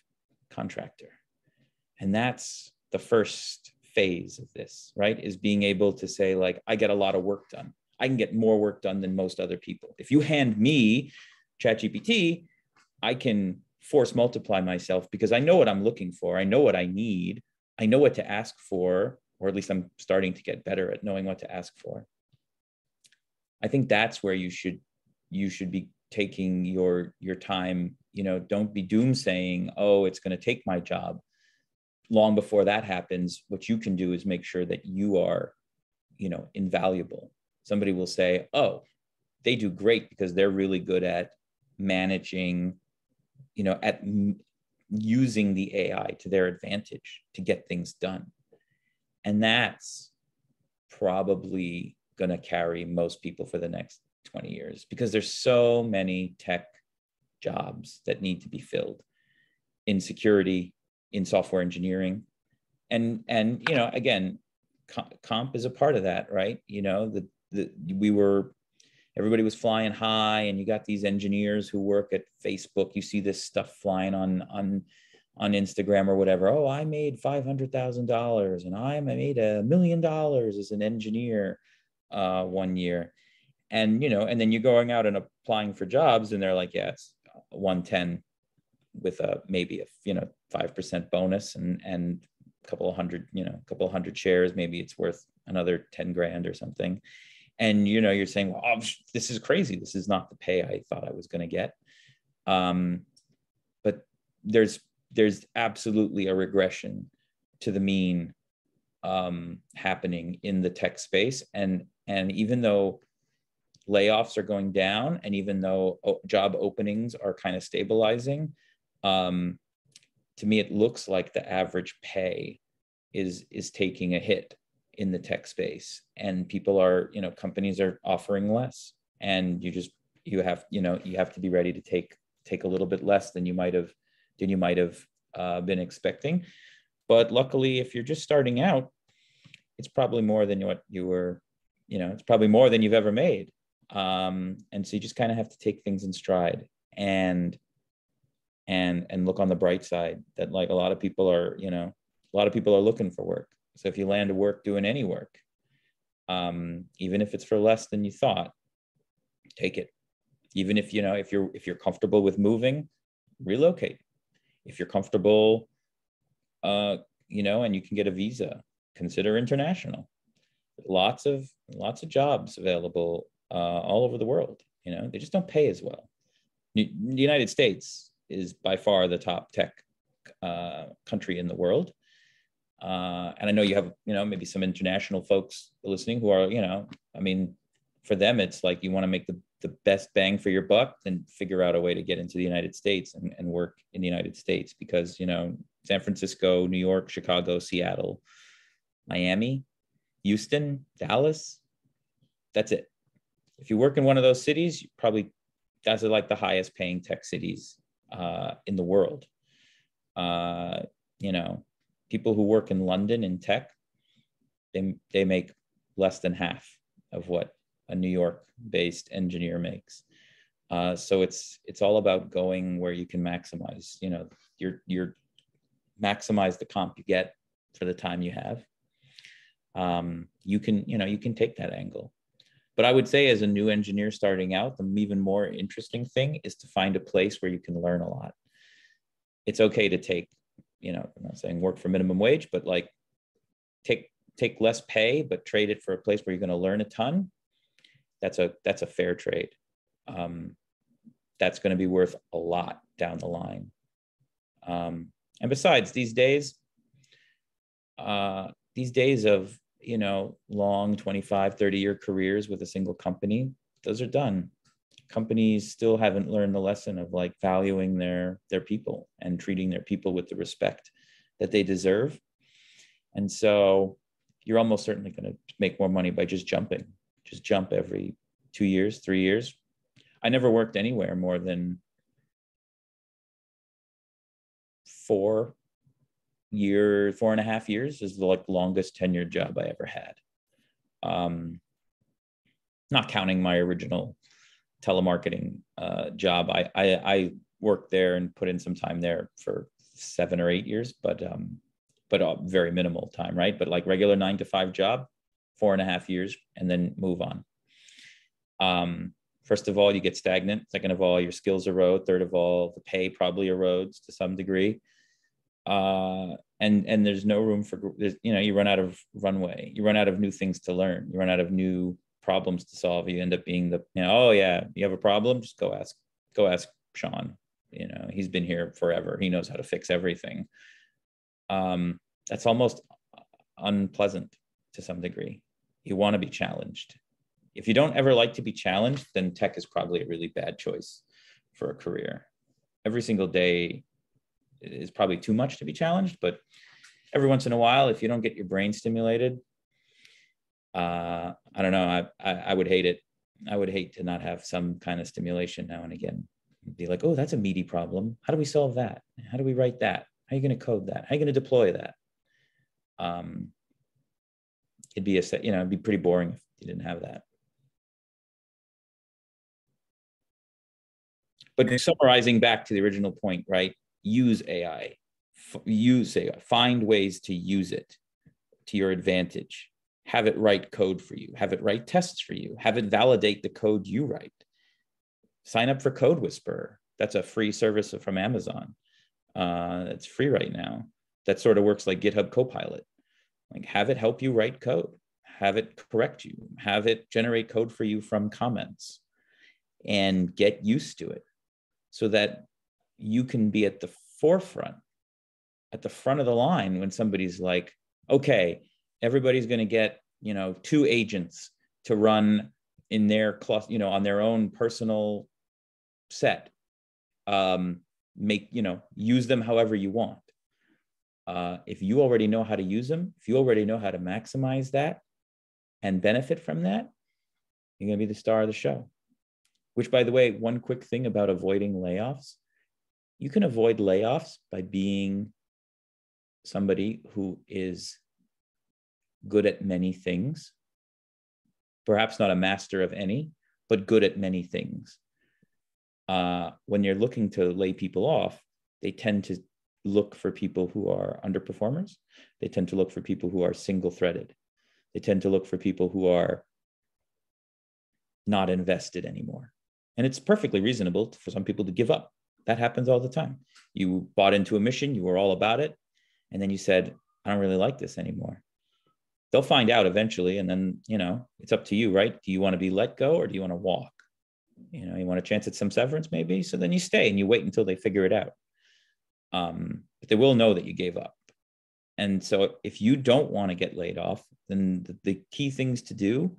contractor. And that's the first phase of this, right? Is being able to say, like, I get a lot of work done. I can get more work done than most other people. If you hand me ChatGPT, I can force multiply myself because I know what I'm looking for. I know what I need. I know what to ask for, or at least I'm starting to get better at knowing what to ask for. I think that's where you should be taking your time. Don't be doomsaying, oh, it's going to take my job. Long before that happens, what you can do is make sure that you are, invaluable. Somebody will say, oh, they do great because they're really good at managing, at using the AI to their advantage to get things done. And that's probably going to carry most people for the next 20 years because there's so many tech jobs that need to be filled. in security, in software engineering. And again, comp is a part of that, right? Everybody was flying high, and you got these engineers who work at Facebook. You see this stuff flying on Instagram or whatever. Oh, I made $500,000 and I made $1 million as an engineer 1 year. And then you're going out and applying for jobs, and they're like, yeah, it's 110 with maybe a 5% bonus and a couple of hundred shares. Maybe it's worth another 10 grand or something. And you're saying, well, this is crazy. This is not the pay I thought I was going to get. But there's absolutely a regression to the mean happening in the tech space. And even though layoffs are going down, and even though job openings are kind of stabilizing, to me, it looks like the average pay is taking a hit in the tech space, and people are, companies are offering less, and you have to be ready to take a little bit less than you might have been expecting. But luckily, if you're just starting out, it's probably more than what you were, it's probably more than you've ever made. And so you just kind of have to take things in stride and look on the bright side that, like, a lot of people are looking for work. So if you land a work doing any work, even if it's for less than you thought, take it. Even if if you're comfortable with moving, relocate. If you're comfortable, and you can get a visa, consider international. Lots of jobs available all over the world. They just don't pay as well. The United States is by far the top tech country in the world. And I know you have, maybe some international folks listening who are, for them, it's like, you want to make the best bang for your buck, then figure out a way to get into the United States and work in the United States, because, San Francisco, New York, Chicago, Seattle, Miami, Houston, Dallas, that's it. If you work in one of those cities, that's like the highest paying tech cities in the world. People who work in London in tech, they make less than half of what a New York-based engineer makes. So it's all about going where you can maximize, your maximize the comp you get for the time you have. You can take that angle. But I would say, as a new engineer starting out, the even more interesting thing is to find a place where you can learn a lot. It's okay to take, I'm not saying work for minimum wage, but like take less pay, but trade it for a place where you're going to learn a ton. That's a fair trade. That's going to be worth a lot down the line. And besides, these days of, long 25, 30-year careers with a single company, those are done. Companies still haven't learned the lesson of, like, valuing their people and treating their people with the respect that they deserve. And so you're almost certainly going to make more money by just jumping. Just jump every 2 years, 3 years. I never worked anywhere more than 4.5 years is the longest tenured job I ever had. Not counting my original telemarketing job. I worked there and put in some time there for 7 or 8 years, but very minimal time, right? But like regular 9-to-5 job, 4.5 years, and then move on. First of all, you get stagnant. Second of all, your skills erode. Third of all, the pay probably erodes to some degree. And there's no room for, you run out of runway. You run out of new things to learn. You run out of new problems to solve. You end up being oh yeah, you have a problem? Just go ask Sean. He's been here forever. He knows how to fix everything. That's almost unpleasant to some degree. You want to be challenged. If you don't ever like to be challenged, then tech is probably a really bad choice for a career. Every single day is probably too much to be challenged, but every once in a while, if you don't get your brain stimulated, I don't know, I would hate it. I would hate to not have some kind of stimulation now and again. Be like, oh, that's a meaty problem. How do we solve that? How do we write that? How are you going to code that? How are you going to deploy that? It'd be it'd be pretty boring if you didn't have that. But summarizing back to the original point, right? Use AI. Find ways to use it to your advantage. Have it write code for you. Have it write tests for you. Have it validate the code you write. Sign up for Code Whisperer. That's a free service from Amazon. It's free right now. That sort of works like GitHub Copilot. Like, have it help you write code. Have it correct you. Have it generate code for you from comments, and get used to it so that you can be at the forefront, at the front of the line when somebody's like, okay, everybody's going to get, 2 agents to run in their cluster, on their own personal set. Use them however you want. If you already know how to use them, if you already know how to maximize that and benefit from that, you're going to be the star of the show. Which, by the way, one quick thing about avoiding layoffs, you can avoid layoffs by being somebody who is good at many things, perhaps not a master of any, but good at many things. When you're looking to lay people off, they tend to look for people who are underperformers. They tend to look for people who are single-threaded. They tend to look for people who are not invested anymore. And it's perfectly reasonable for some people to give up. That happens all the time. You bought into a mission, you were all about it, and then you said, I don't really like this anymore. They'll find out eventually, and then, it's up to you, right? Do you want to be let go or do you want to walk? You want a chance at some severance maybe? So then you stay and you wait until they figure it out. But they will know that you gave up. And so if you don't want to get laid off, then the key things to do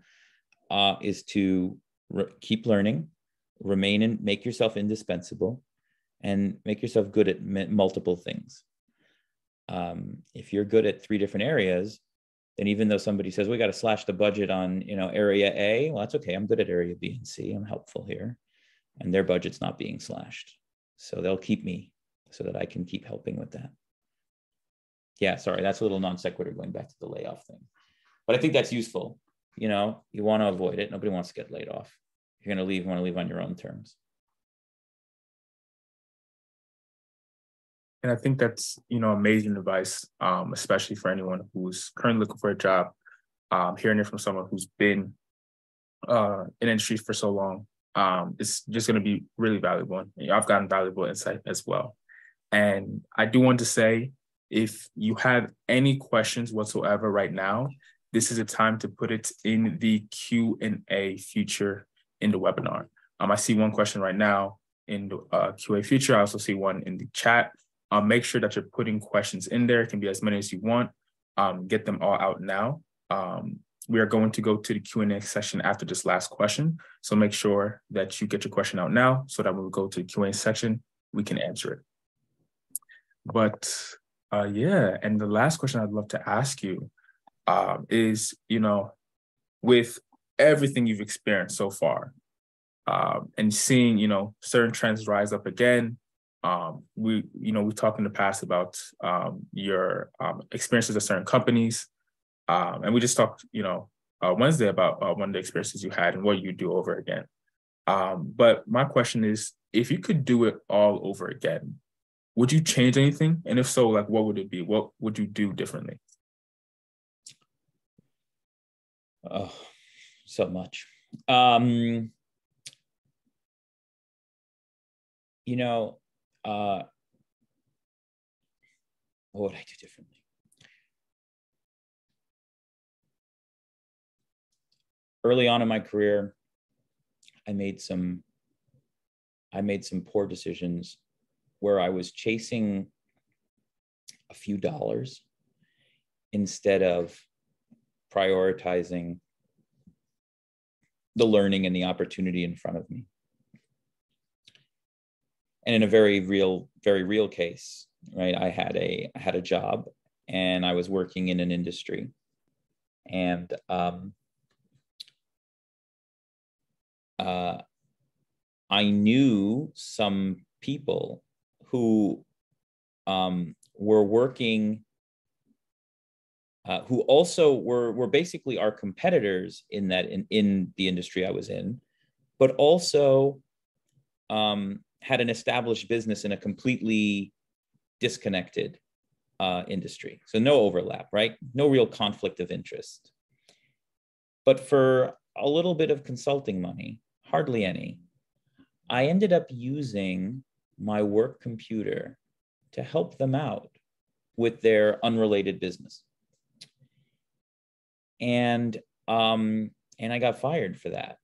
is to keep learning, make yourself indispensable, and make yourself good at multiple things. If you're good at 3 different areas, then even though somebody says, we got to slash the budget on, area A, well, that's okay. I'm good at area B and C. I'm helpful here. And their budget's not being slashed. So they'll keep me so that I can keep helping with that. Yeah, sorry, that's a little non sequitur going back to the layoff thing. But I think that's useful. You want to avoid it. Nobody wants to get laid off. If you're going to leave, you want to leave on your own terms. And I think that's, amazing advice, especially for anyone who's currently looking for a job. Hearing it from someone who's been in industry for so long, it's just going to be really valuable. And I've gotten valuable insight as well. And I do want to say, if you have any questions whatsoever right now, this is a time to put it in the Q&A feature in the webinar. I see one question right now in the QA feature. I also see one in the chat. Make sure that you're putting questions in there. It can be as many as you want. Get them all out now. We are going to go to the Q&A section after this last question. So make sure that you get your question out now so that when we go to the Q&A section, we can answer it. But yeah, and the last question I'd love to ask you is, with everything you've experienced so far and seeing, certain trends rise up again, we talked in the past about your experiences at certain companies. And we just talked, Wednesday about one of the experiences you had and what you do over again. But my question is, if you could do it all over again, would you change anything? And if so, what would it be? What would you do differently? Oh, so much. What would I do differently? Early on in my career, I made some poor decisions where I was chasing a few dollars instead of prioritizing the learning and the opportunity in front of me. And in a very real case, right? I had a job and I was working in an industry, and I knew some people who were working, who also were basically our competitors in that in the industry I was in, but also had an established business in a completely disconnected industry. So no overlap, right? No real conflict of interest. But for a little bit of consulting money, hardly any, I ended up using my work computer to help them out with their unrelated business. And I got fired for that.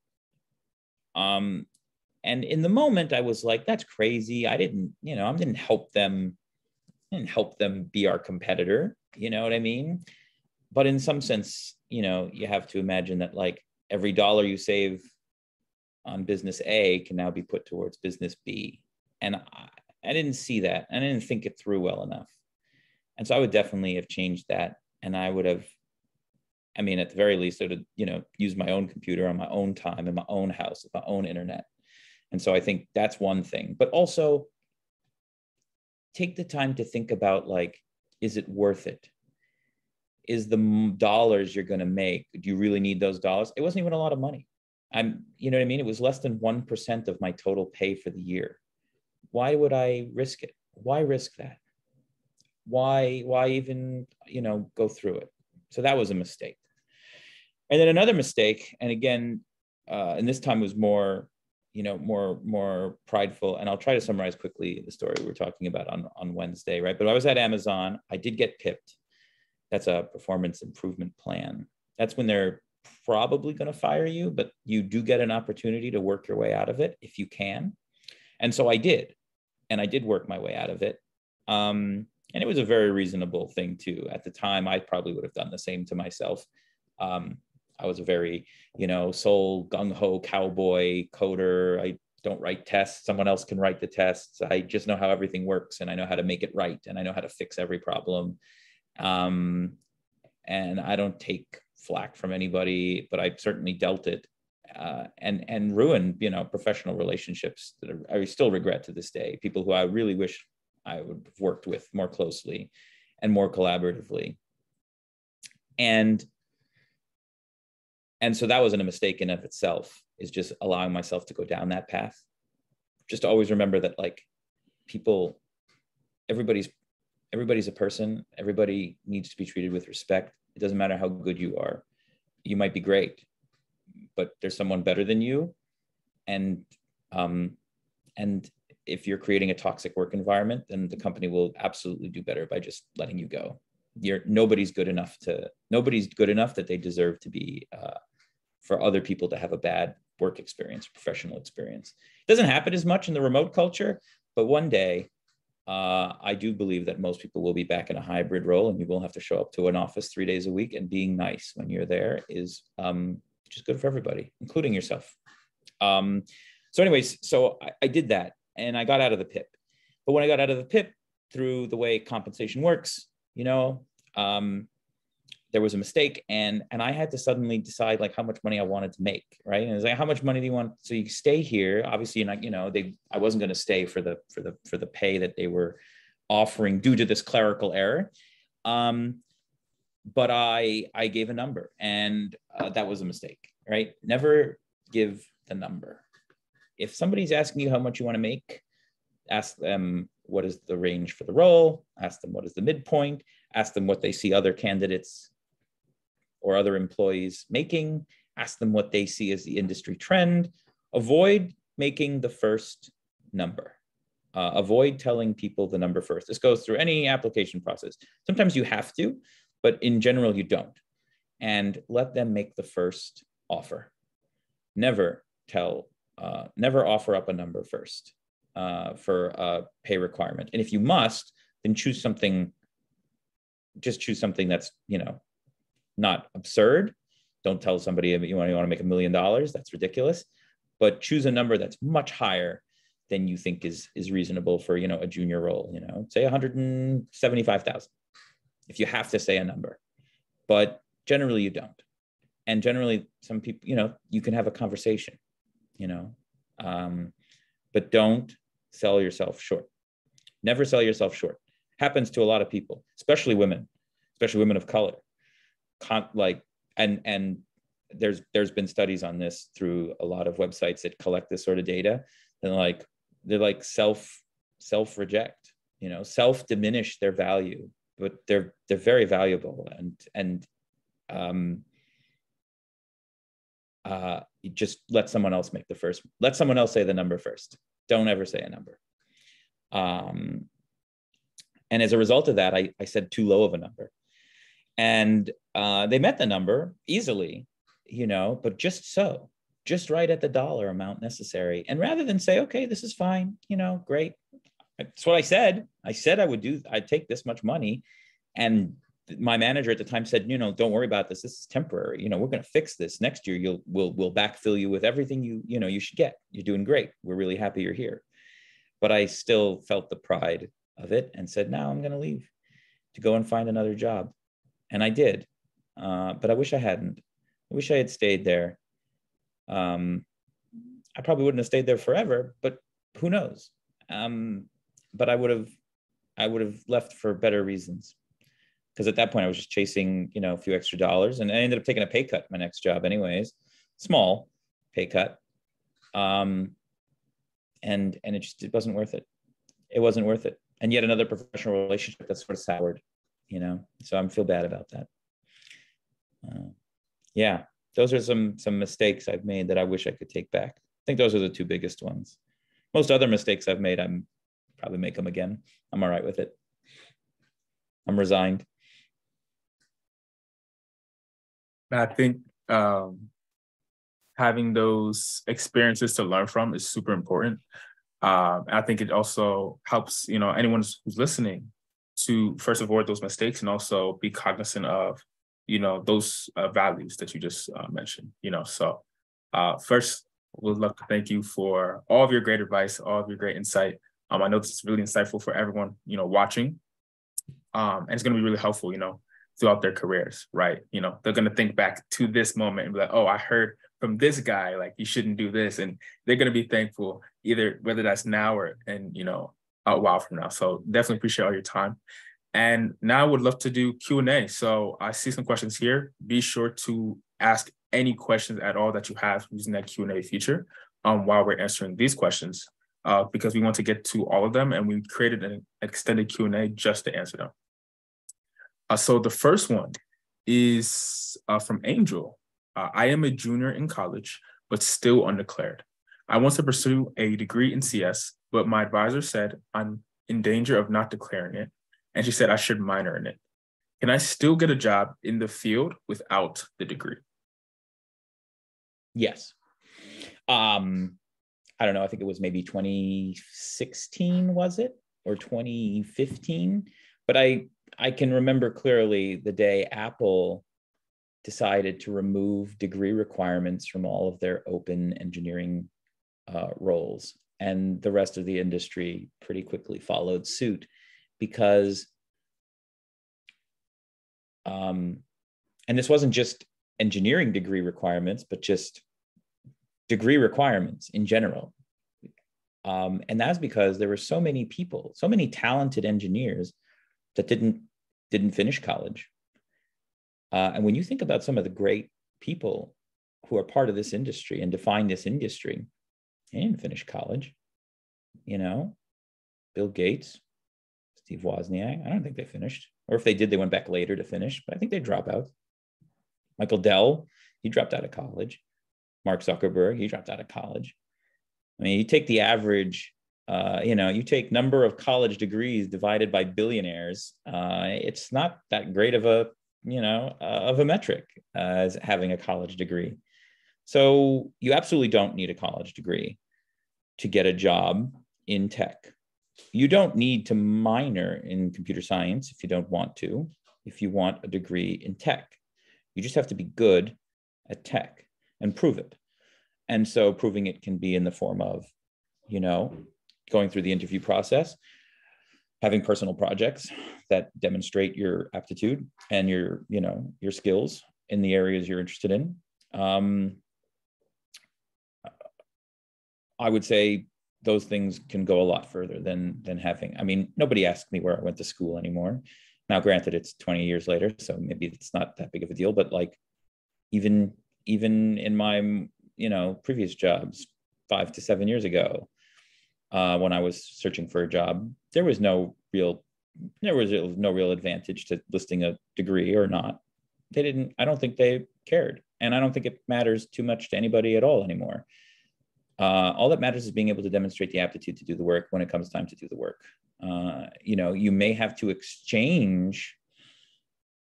And in the moment, I was like, "That's crazy. I didn't help them. I didn't help them be our competitor. You know what I mean?" But in some sense, you have to imagine that like every dollar you save on business A can now be put towards business B. And I didn't see that. I didn't think it through well enough. And so I would definitely have changed that. And I would have, at the very least, I would have, used my own computer on my own time in my own house, with my own internet. And so I think that's one thing. But also take the time to think about, like, is it worth it? Is the dollars you're going to make, do you really need those dollars? It wasn't even a lot of money. You know what I mean? It was less than 1% of my total pay for the year. Why would I risk it? Why risk that? Why even, go through it? So that was a mistake. And then another mistake, and again, and this time was more prideful. And I'll try to summarize quickly the story we were talking about on Wednesday, right? But I was at Amazon. I did get pipped. That's a performance improvement plan. That's when they're probably going to fire you, but you do get an opportunity to work your way out of it if you can. And so I did. And I did work my way out of it. And it was a very reasonable thing too. At the time, I probably would have done the same to myself. I was a very, soul gung-ho cowboy coder. I don't write tests. Someone else can write the tests. I just know how everything works, and I know how to make it right, and I know how to fix every problem. And I don't take flack from anybody, but I certainly dealt it and ruined, professional relationships that I still regret to this day. People who I really wish I would have worked with more closely and more collaboratively. And so that wasn't a mistake in of itself, is just allowing myself to go down that path. Just always remember that, like, everybody's a person. Everybody needs to be treated with respect. It doesn't matter how good you are. You might be great, but there's someone better than you. And if you're creating a toxic work environment, then the company will absolutely do better by just letting you go. Nobody's good enough that they deserve to be, for other people to have a bad work experience, professional experience. It doesn't happen as much in the remote culture, but one day, I do believe that most people will be back in a hybrid role, and you will have to show up to an office 3 days a week, and being nice when you're there is just good for everybody, including yourself. So anyways, I did that, and I got out of the PIP. But when I got out of the PIP, through the way compensation works, there was a mistake, and I had to suddenly decide, like, how much money I wanted to make, right? And it's like, how much money do you want? So you stay here, obviously, and I wasn't going to stay for the pay that they were offering due to this clerical error. But I gave a number, and that was a mistake, right? Never give the number. If somebody's asking you how much you want to make, ask them what is the range for the role, ask them what is the midpoint, ask them what they see other candidates or other employees making, ask them what they see as the industry trend. Avoid making the first number. Avoid telling people the number first. This goes through any application process. Sometimes you have to, but in general, you don't. And let them make the first offer. Never offer up a number first for a pay requirement. And if you must, then choose something that's, not absurd. Don't tell somebody you want to make $1 million. That's ridiculous. But choose a number that's much higher than you think is reasonable for, a junior role. Say 175,000. If you have to say a number, but generally you don't. And generally, some people, you can have a conversation. but don't sell yourself short. Never sell yourself short. Happens to a lot of people, especially women of color. And there's been studies on this through a lot of websites that collect this sort of data. And they're like self reject, self diminish their value, but they're very valuable. And you just let someone else let someone else say the number first. Don't ever say a number. And as a result of that, I said too low of a number. And they met the number easily, but just right at the dollar amount necessary. And rather than say, okay, this is fine, great. That's what I said. I said I'd take this much money. And my manager at the time said, don't worry about this. This is temporary. We're going to fix this. Next year, we'll backfill you with everything you should get. You're doing great. We're really happy you're here. But I still felt the pride of it and said, no, I'm going to leave to go and find another job. And I did. But I wish I hadn't. I wish I had stayed there. I probably wouldn't have stayed there forever, but who knows? But I would have left for better reasons. Because at that point I was just chasing, a few extra dollars, and I ended up taking a pay cut my next job anyways, small pay cut. And it wasn't worth it. It wasn't worth it. And yet another professional relationship that sort of soured, so I feel bad about that. Yeah, those are some mistakes I've made that I wish I could take back. I think those are the two biggest ones. Most other mistakes I've made, I'm probably make them again. I'm all right with it. I'm resigned. I think having those experiences to learn from is super important. I think it also helps, anyone who's listening to first avoid those mistakes and also be cognizant of, those values that you just mentioned, So first, we'd love to thank you for all of your great advice, all of your great insight. I know this is really insightful for everyone, watching. And it's going to be really helpful, throughout their careers, right? They're going to think back to this moment and be like, oh, I heard from this guy, like, you shouldn't do this. And they're going to be thankful either whether that's now or, a while from now. So definitely appreciate all your time. And now I would love to do Q&A. So I see some questions here. Be sure to ask any questions at all that you have using that Q&A feature while we're answering these questions, because we want to get to all of them, and we created an extended Q&A just to answer them. So the first one is from Angel. I am a junior in college, but still undeclared. I want to pursue a degree in CS, but my advisor said I'm in danger of not declaring it, and she said I should minor in it. Can I still get a job in the field without the degree? Yes. I don't know. I think it was maybe 2016, was it? Or 2015? But I can remember clearly the day Apple decided to remove degree requirements from all of their open engineering roles. And the rest of the industry pretty quickly followed suit because, and this wasn't just engineering degree requirements, but just degree requirements in general. And that's because there were so many people, so many talented engineers that didn't finish college. And when you think about some of the great people who are part of this industry and define this industry, they didn't finish college. Bill Gates, Steve Wozniak, I don't think they finished. Or if they did, they went back later to finish, but I think they drop out. Michael Dell, he dropped out of college. Mark Zuckerberg, he dropped out of college. I mean, you take the average, you take number of college degrees divided by billionaires. It's not that great of a metric as having a college degree. So you absolutely don't need a college degree to get a job in tech. You don't need to minor in computer science if you don't want to, if you want a degree in tech. You just have to be good at tech and prove it. And so proving it can be in the form of, going through the interview process, having personal projects that demonstrate your aptitude and your skills in the areas you're interested in. I would say those things can go a lot further than having, I mean, nobody asks me where I went to school anymore. Now, granted, it's 20 years later, so maybe it's not that big of a deal, but like even in my, previous jobs 5 to 7 years ago, when I was searching for a job, there was no real advantage to listing a degree or not. I don't think they cared. And I don't think it matters too much to anybody at all anymore. All that matters is being able to demonstrate the aptitude to do the work when it comes time to do the work. You may have to exchange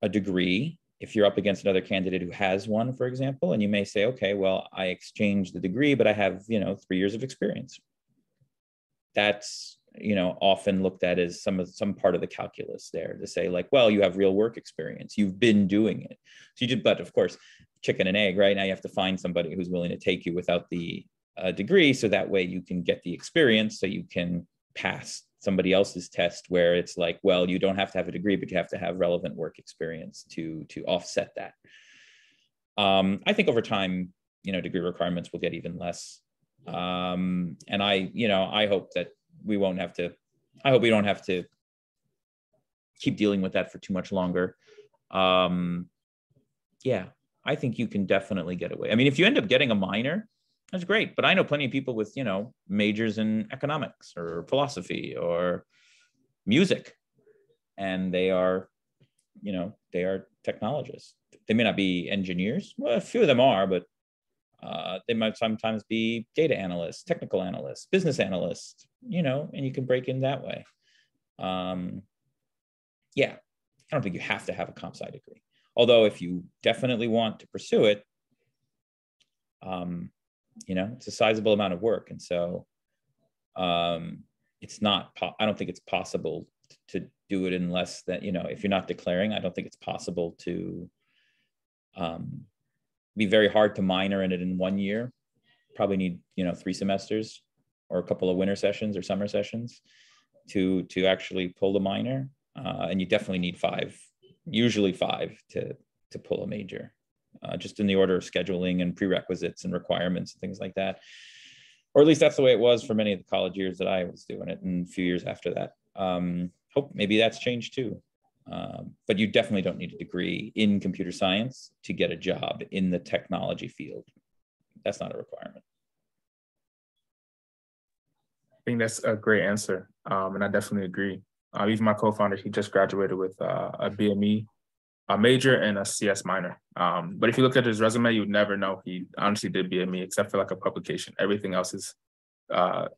a degree if you're up against another candidate who has one, for example, and you may say, okay, well, I exchanged the degree, but I have, 3 years of experience. That's, often looked at as some part of the calculus there, to say like, well, you have real work experience, you've been doing it. But of course, chicken and egg, right? Now you have to find somebody who's willing to take you without the degree, so that way you can get the experience, so you can pass somebody else's test where it's like, well, you don't have to have a degree, but you have to have relevant work experience to offset that. I think over time, degree requirements will get even less. And I hope that we don't have to keep dealing with that for too much longer. Yeah, I think you can definitely get away. I mean, if you end up getting a minor, that's great. But I know plenty of people with, majors in economics or philosophy or music, and they are technologists. They may not be engineers. Well, a few of them are, but they might sometimes be data analysts, technical analysts, business analysts, and you can break in that way. Yeah, I don't think you have to have a comp sci degree. Although if you definitely want to pursue it, it's a sizable amount of work. And so it's not, I don't think it's possible to do it unless that, if you're not declaring, I don't think it's possible to be very hard to minor in it in 1 year. Probably need, 3 semesters or a couple of winter sessions or summer sessions to actually pull the minor. And you definitely need 5, usually 5 to pull a major, just in the order of scheduling and prerequisites and requirements and things like that. Or at least that's the way it was for many of the college years that I was doing it, and a few years after that. Hope maybe that's changed too. But you definitely don't need a degree in computer science to get a job in the technology field. That's not a requirement. I think that's a great answer. And I definitely agree. Even my co-founder, he just graduated with a BME, a major, and a CS minor. But if you look at his resume, you would never know he honestly did BME, except for like a publication. Everything else is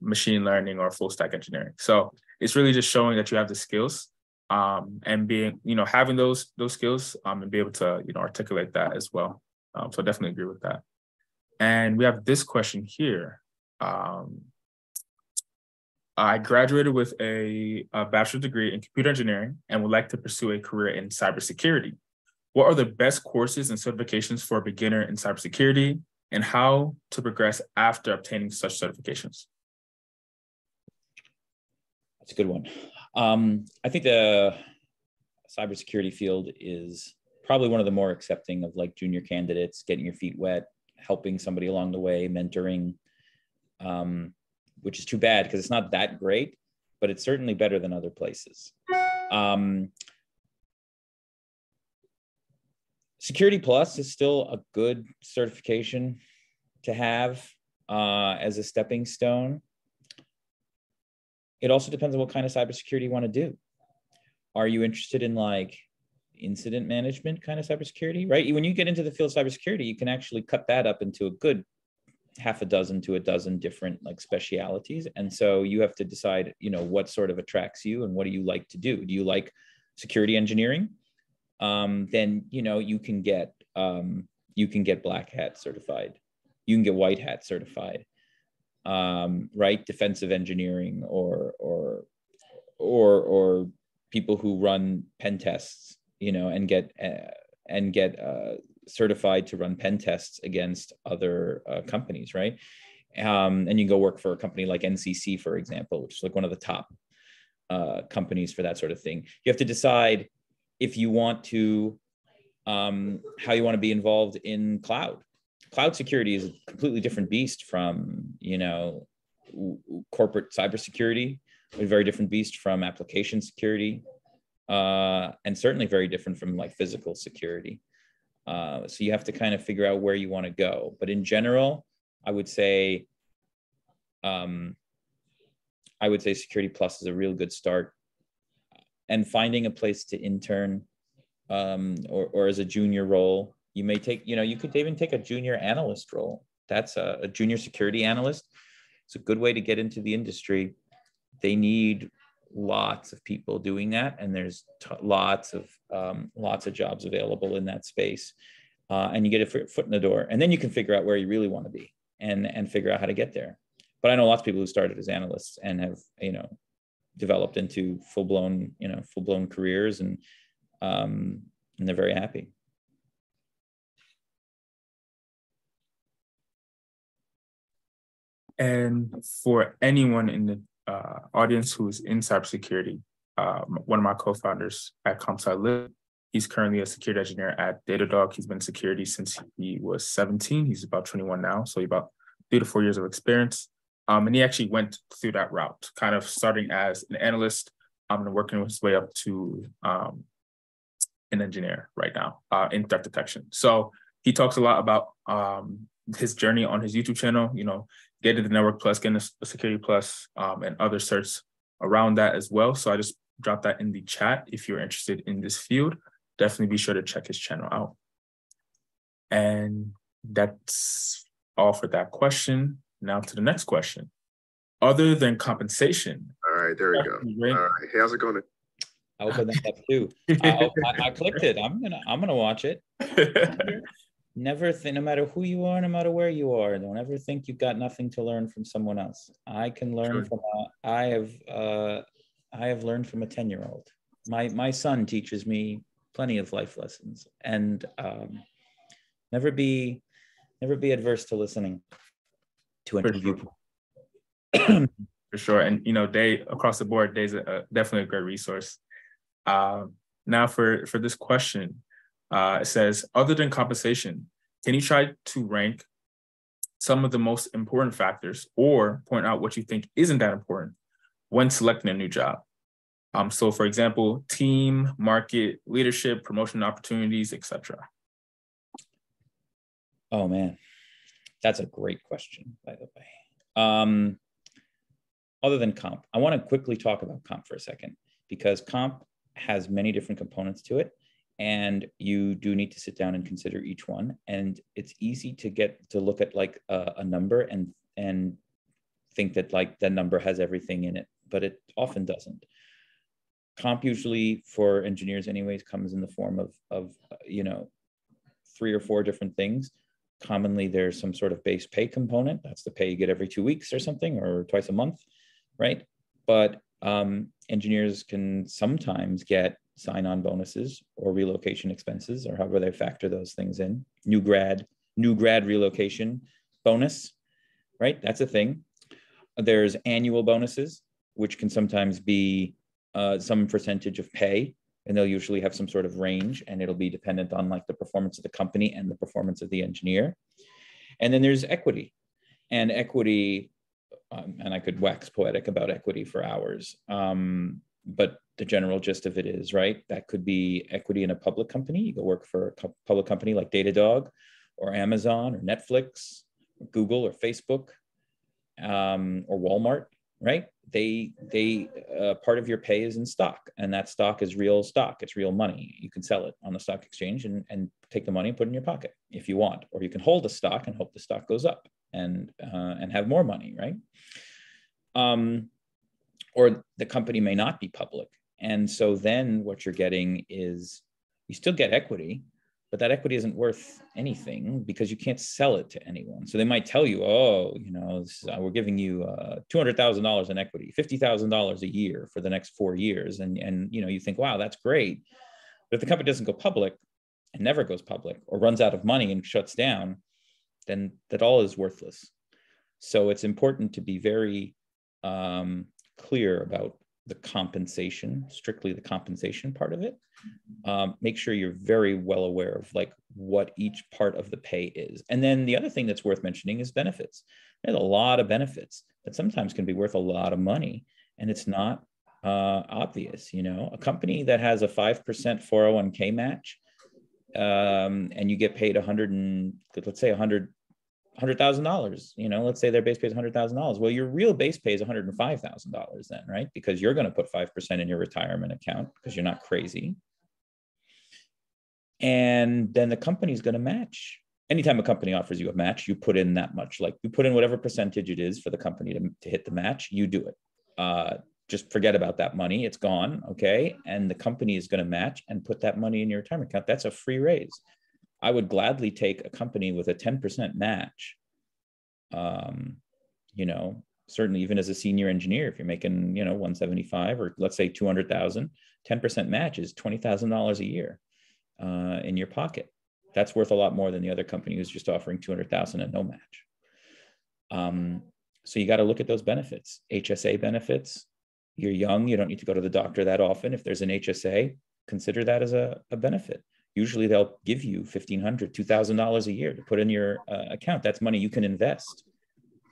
machine learning or full stack engineering. So it's really just showing that you have the skills, and being, having those skills, and be able to, articulate that as well. So I definitely agree with that. And we have this question here. I graduated with a bachelor's degree in computer engineering and would like to pursue a career in cybersecurity. What are the best courses and certifications for a beginner in cybersecurity, and how to progress after obtaining such certifications? That's a good one. I think the cybersecurity field is probably one of the more accepting of like junior candidates, getting your feet wet, helping somebody along the way, mentoring, which is too bad because it's not that great, but it's certainly better than other places. Security Plus is still a good certification to have as a stepping stone. It also depends on what kind of cybersecurity you want to do. Are you interested in like incident management kind of cybersecurity, right? When you get into the field of cybersecurity, you can actually cut that up into a good half a dozen to a dozen different like specialities. And so you have to decide, what sort of attracts you and what do you like to do? Do you like security engineering? Then, you can get black hat certified. You can get white hat certified, right? Defensive engineering or people who run pen tests, and get certified to run pen tests against other companies, right? And you go work for a company like NCC, for example, which is like one of the top companies for that sort of thing. You have to decide if you want to, how you want to be involved in cloud. Cloud security is a completely different beast from, corporate cybersecurity, a very different beast from application security, and certainly very different from like physical security. So you have to kind of figure out where you want to go. But in general, I would say Security Plus is a real good start. And finding a place to intern or as a junior role, you may take, you could even take a junior analyst role. That's a junior security analyst. It's a good way to get into the industry. They need lots of people doing that, and there's lots of jobs available in that space. And you get a foot in the door, and then you can figure out where you really want to be and figure out how to get there. But I know lots of people who started as analysts and have, developed into full-blown careers, and they're very happy. And for anyone in the audience who is in cybersecurity, one of my co-founders at ComSci Live, he's currently a security engineer at Datadog. He's been in security since he was 17. He's about 21 now, so about 3 to 4 years of experience. And he actually went through that route, kind of starting as an analyst and working his way up to an engineer right now in threat detection. So he talks a lot about his journey on his YouTube channel, getting the Network Plus, getting a Security Plus, and other certs around that as well. So I just dropped that in the chat. If you're interested in this field, definitely be sure to check his channel out. And that's all for that question. Now to the next question. Other than compensation. All right, there we go. All right, how's it going? I opened that up too. I clicked it. I'm gonna watch it. Never think, no matter who you are, no matter where you are, don't ever think you've got nothing to learn from someone else. I can learn from I have learned from a 10-year-old. My son teaches me plenty of life lessons, and never be adverse to listening to an interview. For sure. And Day across the board, Day's definitely a great resource. Now for this question, it says, other than compensation, can you try to rank some of the most important factors or point out what you think isn't that important when selecting a new job? So for example, team, market, leadership, promotion opportunities, etc. Oh man, that's a great question, by the way. Other than comp, I want to quickly talk about comp for a second, because comp has many different components to it, and you do need to sit down and consider each one. And it's easy to look at like a number and think that like the number has everything in it, but it often doesn't. Comp usually for engineers anyways comes in the form of 3 or 4 different things. Commonly there's some sort of base pay component. That's the pay you get every 2 weeks or something, or twice a month, right? But engineers can sometimes get sign-on bonuses or relocation expenses, or however they factor those things in. New grad relocation bonus, right? That's a thing. There's annual bonuses, which can sometimes be some percentage of pay, and they'll usually have some sort of range, and it'll be dependent on like the performance of the company and the performance of the engineer. And then there's equity, and equity, and I could wax poetic about equity for hours, but the general gist of it is, right, that could be equity in a public company. You go work for a public company like Datadog or Amazon or Netflix, or Google or Facebook, or Walmart, right? They part of your pay is in stock, and that stock is real stock. It's real money. You can sell it on the stock exchange and take the money and put it in your pocket if you want, or you can hold the stock and hope the stock goes up and have more money, right? Or the company may not be public. And so then what you're getting is you still get equity, but that equity isn't worth anything because you can't sell it to anyone. So they might tell you, oh, we're giving you $200,000 in equity, $50,000 a year for the next 4 years. And you think, wow, that's great. But if the company doesn't go public and never goes public, or runs out of money and shuts down, then that all is worthless. So it's important to be very clear about the compensation, strictly the compensation part of it. Make sure you're very well aware of like what each part of the pay is. And then the other thing that's worth mentioning is benefits. There's a lot of benefits. that sometimes can be worth a lot of money, and it's not obvious. A company that has a 5% 401k match, and you get paid let's say $100,000. Let's say their base pay is $100,000. Well, your real base pay is $105,000 then, right? Because you're going to put 5% in your retirement account because you're not crazy. And then the company's going to match. Anytime a company offers you a match, you put in that much. Like you put in whatever percentage it is for the company to hit the match, you do it. Just forget about that money. It's gone, okay? And the company is going to match and put that money in your retirement account. That's a free raise. I would gladly take a company with a 10% match. Certainly even as a senior engineer, if you're making, 175 or let's say 200,000, 10% match is $20,000 a year in your pocket. That's worth a lot more than the other company who's just offering 200,000 and no match. So you got to look at those benefits. HSA benefits. You're young, you don't need to go to the doctor that often. If there's an HSA, consider that as a benefit. Usually they'll give you $1,500, $2,000 a year to put in your account. That's money you can invest.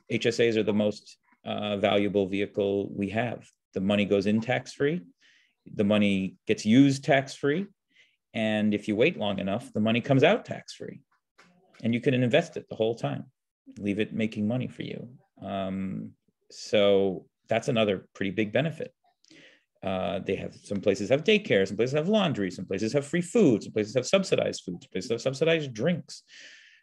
HSAs are the most valuable vehicle we have. The money goes in tax-free. The money gets used tax-free. And if you wait long enough, the money comes out tax-free. And you can invest it the whole time. Leave it making money for you. So that's another pretty big benefit. Some places have daycare, some places have laundry, some places have free food, some places have subsidized food, some places have subsidized drinks,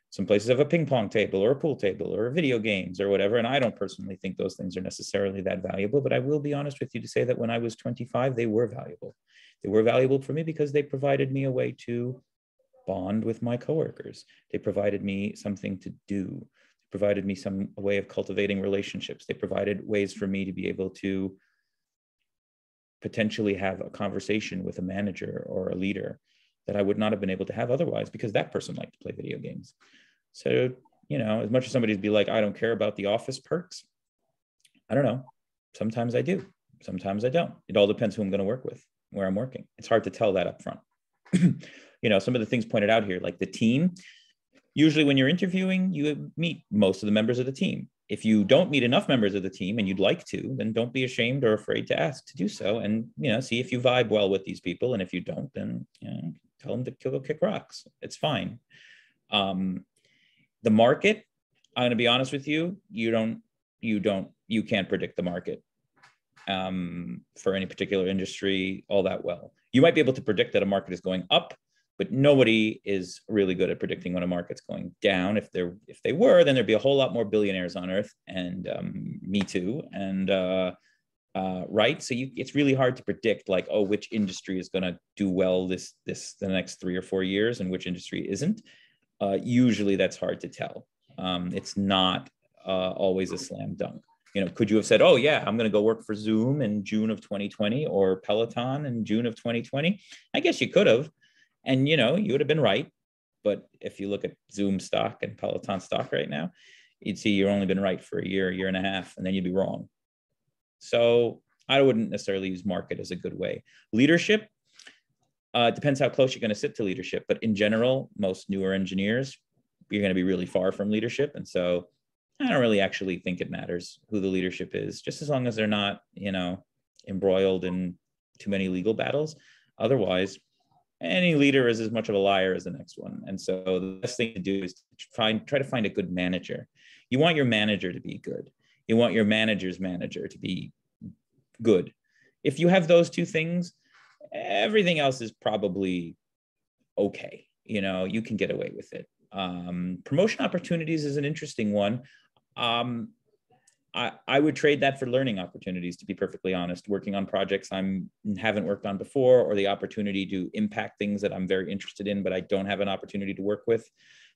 some places have a ping pong table or a pool table or video games or whatever. And I don't personally think those things are necessarily that valuable, but I will be honest with you to say that when I was 25, they were valuable. They were valuable for me because they provided me a way to bond with my coworkers. They provided me something to do. Provided me a way of cultivating relationships. They provided ways for me to be able to potentially have a conversation with a manager or a leader that I would not have been able to have otherwise because that person liked to play video games. So, as much as somebody'd be like, I don't care about the office perks, I don't know. Sometimes I do. Sometimes I don't. It all depends who I'm going to work with, where I'm working. It's hard to tell that up front. Some of the things pointed out here, like the team. Usually when you're interviewing, you meet most of the members of the team. If you don't meet enough members of the team and you'd like to, then don't be ashamed or afraid to ask to do so. And, see if you vibe well with these people. And if you don't, then, tell them to go kick rocks. It's fine. The market, I'm going to be honest with you, you can't predict the market for any particular industry all that well. You might be able to predict that a market is going up, but nobody is really good at predicting when a market's going down. If they were, then there'd be a whole lot more billionaires on Earth, and me too. And right, so it's really hard to predict, like, which industry is going to do well the next 3 or 4 years, and which industry isn't. Usually, that's hard to tell. It's not always a slam dunk. Could you have said, "Oh yeah, I'm going to go work for Zoom in June of 2020 or Peloton in June of 2020"? I guess you could have. And, you would have been right. But if you look at Zoom stock and Peloton stock right now, you'd see you've only been right for a year and a half, and then you'd be wrong. So I wouldn't necessarily use market as a good way. Leadership, depends how close you're going to sit to leadership. But in general, most newer engineers, you're going to be really far from leadership. And so I don't really actually think it matters who the leadership is, just as long as they're not, embroiled in too many legal battles. Otherwise, any leader is as much of a liar as the next one. And so the best thing to do is try to find a good manager. You want your manager to be good. You want your manager's manager to be good. If you have those two things, everything else is probably okay. You can get away with it. Promotion opportunities is an interesting one. I would trade that for learning opportunities, to be perfectly honest. Working on projects I haven't worked on before, or the opportunity to impact things that I'm very interested in, but I don't have an opportunity to work with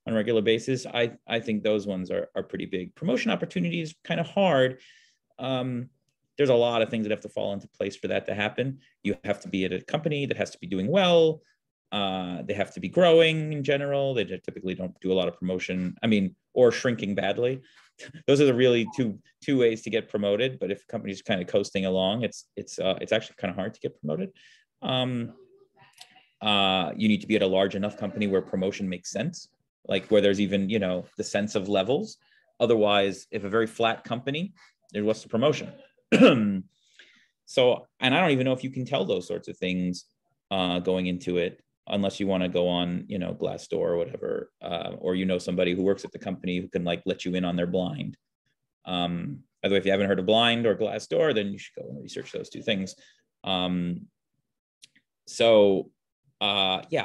on a regular basis. I think those ones are pretty big. Promotion opportunities, kind of hard. There's a lot of things that have to fall into place for that to happen. You have to be at a company that has to be doing well. They have to be growing in general. They typically don't do a lot of promotion. Or shrinking badly. Those are the really two ways to get promoted. But if a company's kind of coasting along, it's actually kind of hard to get promoted. You need to be at a large enough company where promotion makes sense, like where there's even the sense of levels. Otherwise, if a very flat company, what's the promotion? So, and I don't even know if you can tell those sorts of things going into it, unless you want to go on, Glassdoor or whatever, or somebody who works at the company who can like let you in on their blind. By the way, if you haven't heard of Blind or Glassdoor, then you should go and research those two things. Yeah,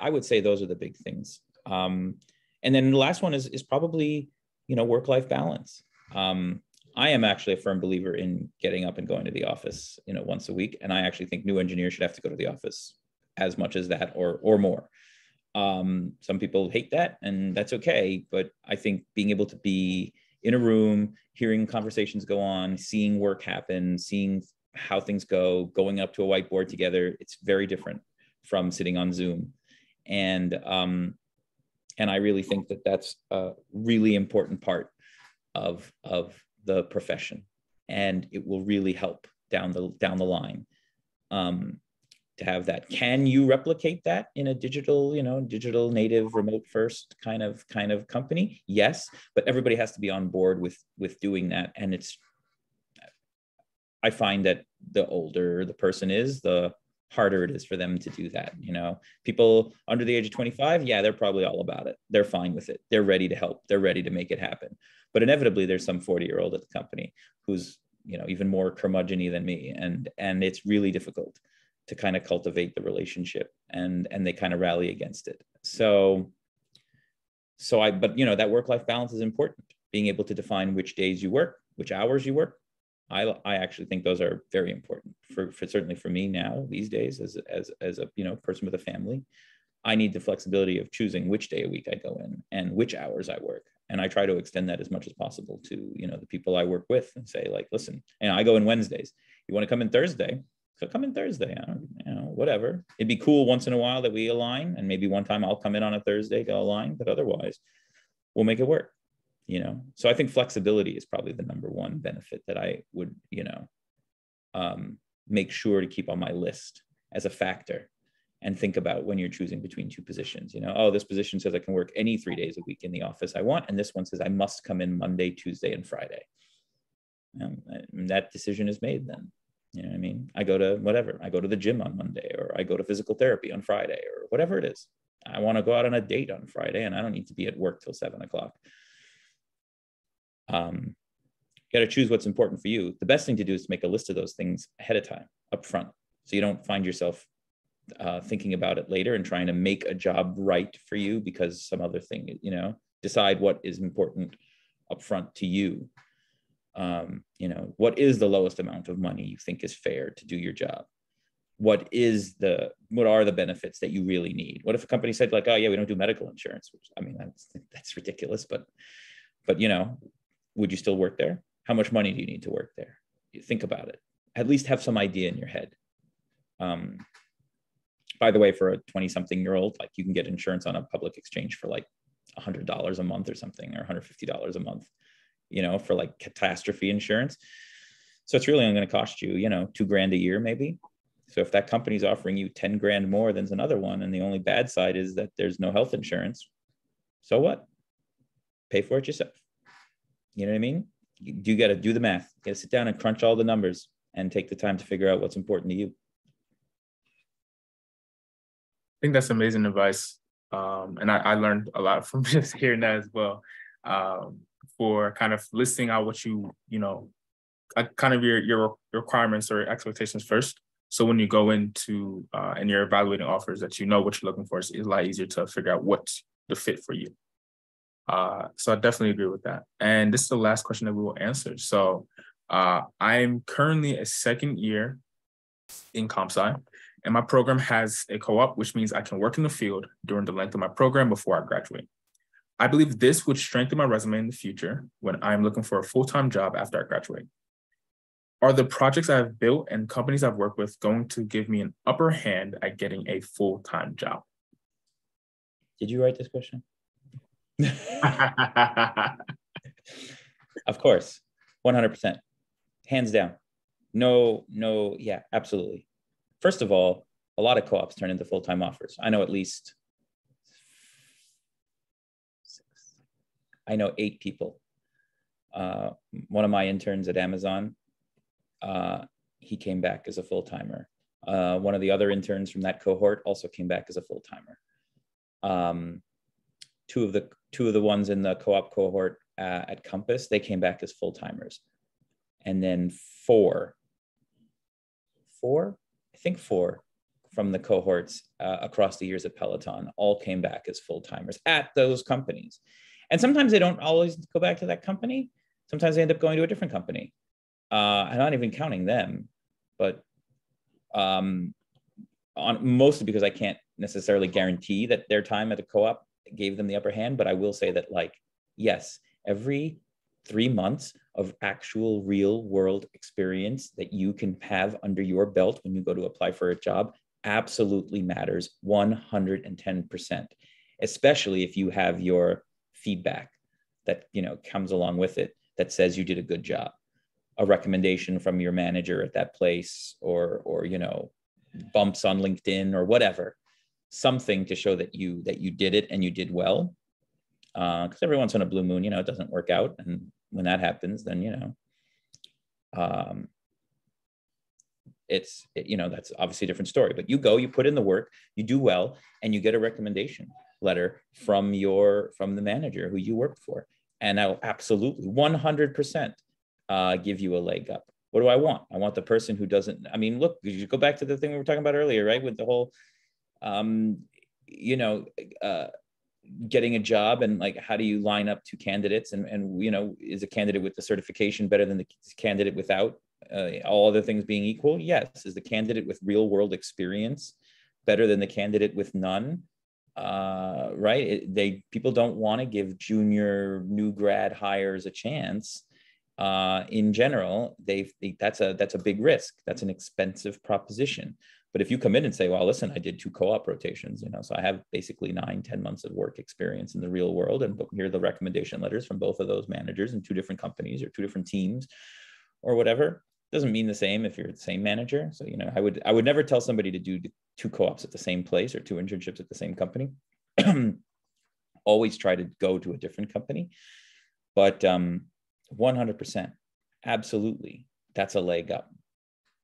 I would say those are the big things. And then the last one is probably, work-life balance. I am actually a firm believer in getting up and going to the office, once a week. And I actually think new engineers should have to go to the office as much as that or more. Some people hate that, and that's okay. But I think being able to be in a room, hearing conversations go on, seeing work happen, seeing how things go, going up to a whiteboard together, it's very different from sitting on Zoom. And I really think that that's a really important part of the profession, and it will really help down the line to have that. Can you replicate that in a digital native, remote first kind of company? Yes, but everybody has to be on board with doing that. And I find that the older the person is, the harder it is for them to do that. People under the age of 25, yeah, they're probably all about it. They're fine with it. They're ready to help. They're ready to make it happen. But inevitably, there's some 40-year-old at the company who's even more curmudgeon-y than me, and it's really difficult to kind of cultivate the relationship, and they kind of rally against it. But that work-life balance is important. Being able to define which days you work, which hours you work. I actually think those are very important for certainly for me now these days as a person with a family. I need the flexibility of choosing which day a week I go in and which hours I work. And I try to extend that as much as possible to, the people I work with, and say, like, listen, I go in Wednesdays. You want to come in Thursday? So come in Thursday, whatever. It'd be cool once in a while that we align, and maybe one time I'll come in on a Thursday to align, but otherwise we'll make it work, So I think flexibility is probably the number one benefit that I would, make sure to keep on my list as a factor, and think about when you're choosing between two positions. This position says I can work any 3 days a week in the office I want, and this one says I must come in Monday, Tuesday, and Friday. And that decision is made then. You know what I mean? I go to whatever. I go to the gym on Monday, or I go to physical therapy on Friday, or whatever it is. I want to go out on a date on Friday, and I don't need to be at work till 7 o'clock. You got to choose what's important for you. The best thing to do is to make a list of those things ahead of time, up front, so you don't find yourself thinking about it later and trying to make a job right for you because some other thing. Decide what is important up front to you. What is the lowest amount of money you think is fair to do your job? What are the benefits that you really need? What if a company said, like, oh yeah, we don't do medical insurance, which, that's ridiculous, but would you still work there? How much money do you need to work there? You think about it. At least have some idea in your head. By the way, for a 20-something-year-old, like, you can get insurance on a public exchange for like $100 a month or something, or $150 a month, for like catastrophe insurance. So it's really only going to cost you, $2,000 a year, maybe. So if that company's offering you 10 grand more than another one, and the only bad side is that there's no health insurance, so what? Pay for it yourself. You know what I mean? You got to do the math. You got to sit down and crunch all the numbers and take the time to figure out what's important to you. I think that's amazing advice. And I learned a lot from just hearing that as well, for kind of listing out what kind of your requirements or expectations first. So when you go into and you're evaluating offers, that what you're looking for, is a lot easier to figure out what's the fit for you. So I definitely agree with that. And this is the last question that we will answer. So I'm currently a second year in ComSci, and my program has a co-op, which means I can work in the field during the length of my program before I graduate. I believe this would strengthen my resume in the future when I'm looking for a full-time job after I graduate. Are the projects I have built and companies I've worked with going to give me an upper hand at getting a full-time job? Did you write this question? Of course, 100%, hands down. No, yeah, absolutely. First of all, a lot of co-ops turn into full-time offers. I know at least 8 people One of my interns at Amazon, he came back as a full-timer. One of the other interns from that cohort also came back as a full-timer. Two of the ones in the co-op cohort at Compass, they came back as full-timers. And then four from the cohorts across the years at Peloton all came back as full-timers at those companies. And sometimes they don't always go back to that company. Sometimes they end up going to a different company. I'm not even counting them, but mostly because I can't necessarily guarantee that their time at a co-op gave them the upper hand. But I will say that, like, yes, every 3 months of actual real world experience that you can have under your belt when you go to apply for a job absolutely matters 110%, especially if you have your feedback that, you know, comes along with it that says you did a good job, a recommendation from your manager at that place, or you know, bumps on LinkedIn or whatever, something to show that you did it and you did well. Because every once in a blue moon, you know, it doesn't work out, and when that happens, then, you know, you know, that's obviously a different story. But you go, you put in the work, you do well, and you get a recommendation letter from the manager who you worked for, and I'll absolutely 100% give you a leg up. What do I want? I want the person who doesn't. I mean, look, you go back to the thing we were talking about earlier, right? With the whole, you know, getting a job, and like, how do you line up two candidates, and you know, is a candidate with the certification better than the candidate without? All other things being equal, yes. Is the candidate with real world experience better than the candidate with none? Right? People don't want to give junior new grad hires a chance. In general, that's a big risk. That's an expensive proposition. But if you come in and say, well, listen, I did 2 co-op rotations, you know, so I have basically 9-10 months of work experience in the real world, and here are the recommendation letters from both of those managers in 2 different companies or 2 different teams or whatever. Doesn't mean the same if you're the same manager. So, you know, I would never tell somebody to do 2 co-ops at the same place or 2 internships at the same company. Always try to go to a different company. But 100%, absolutely, that's a leg up.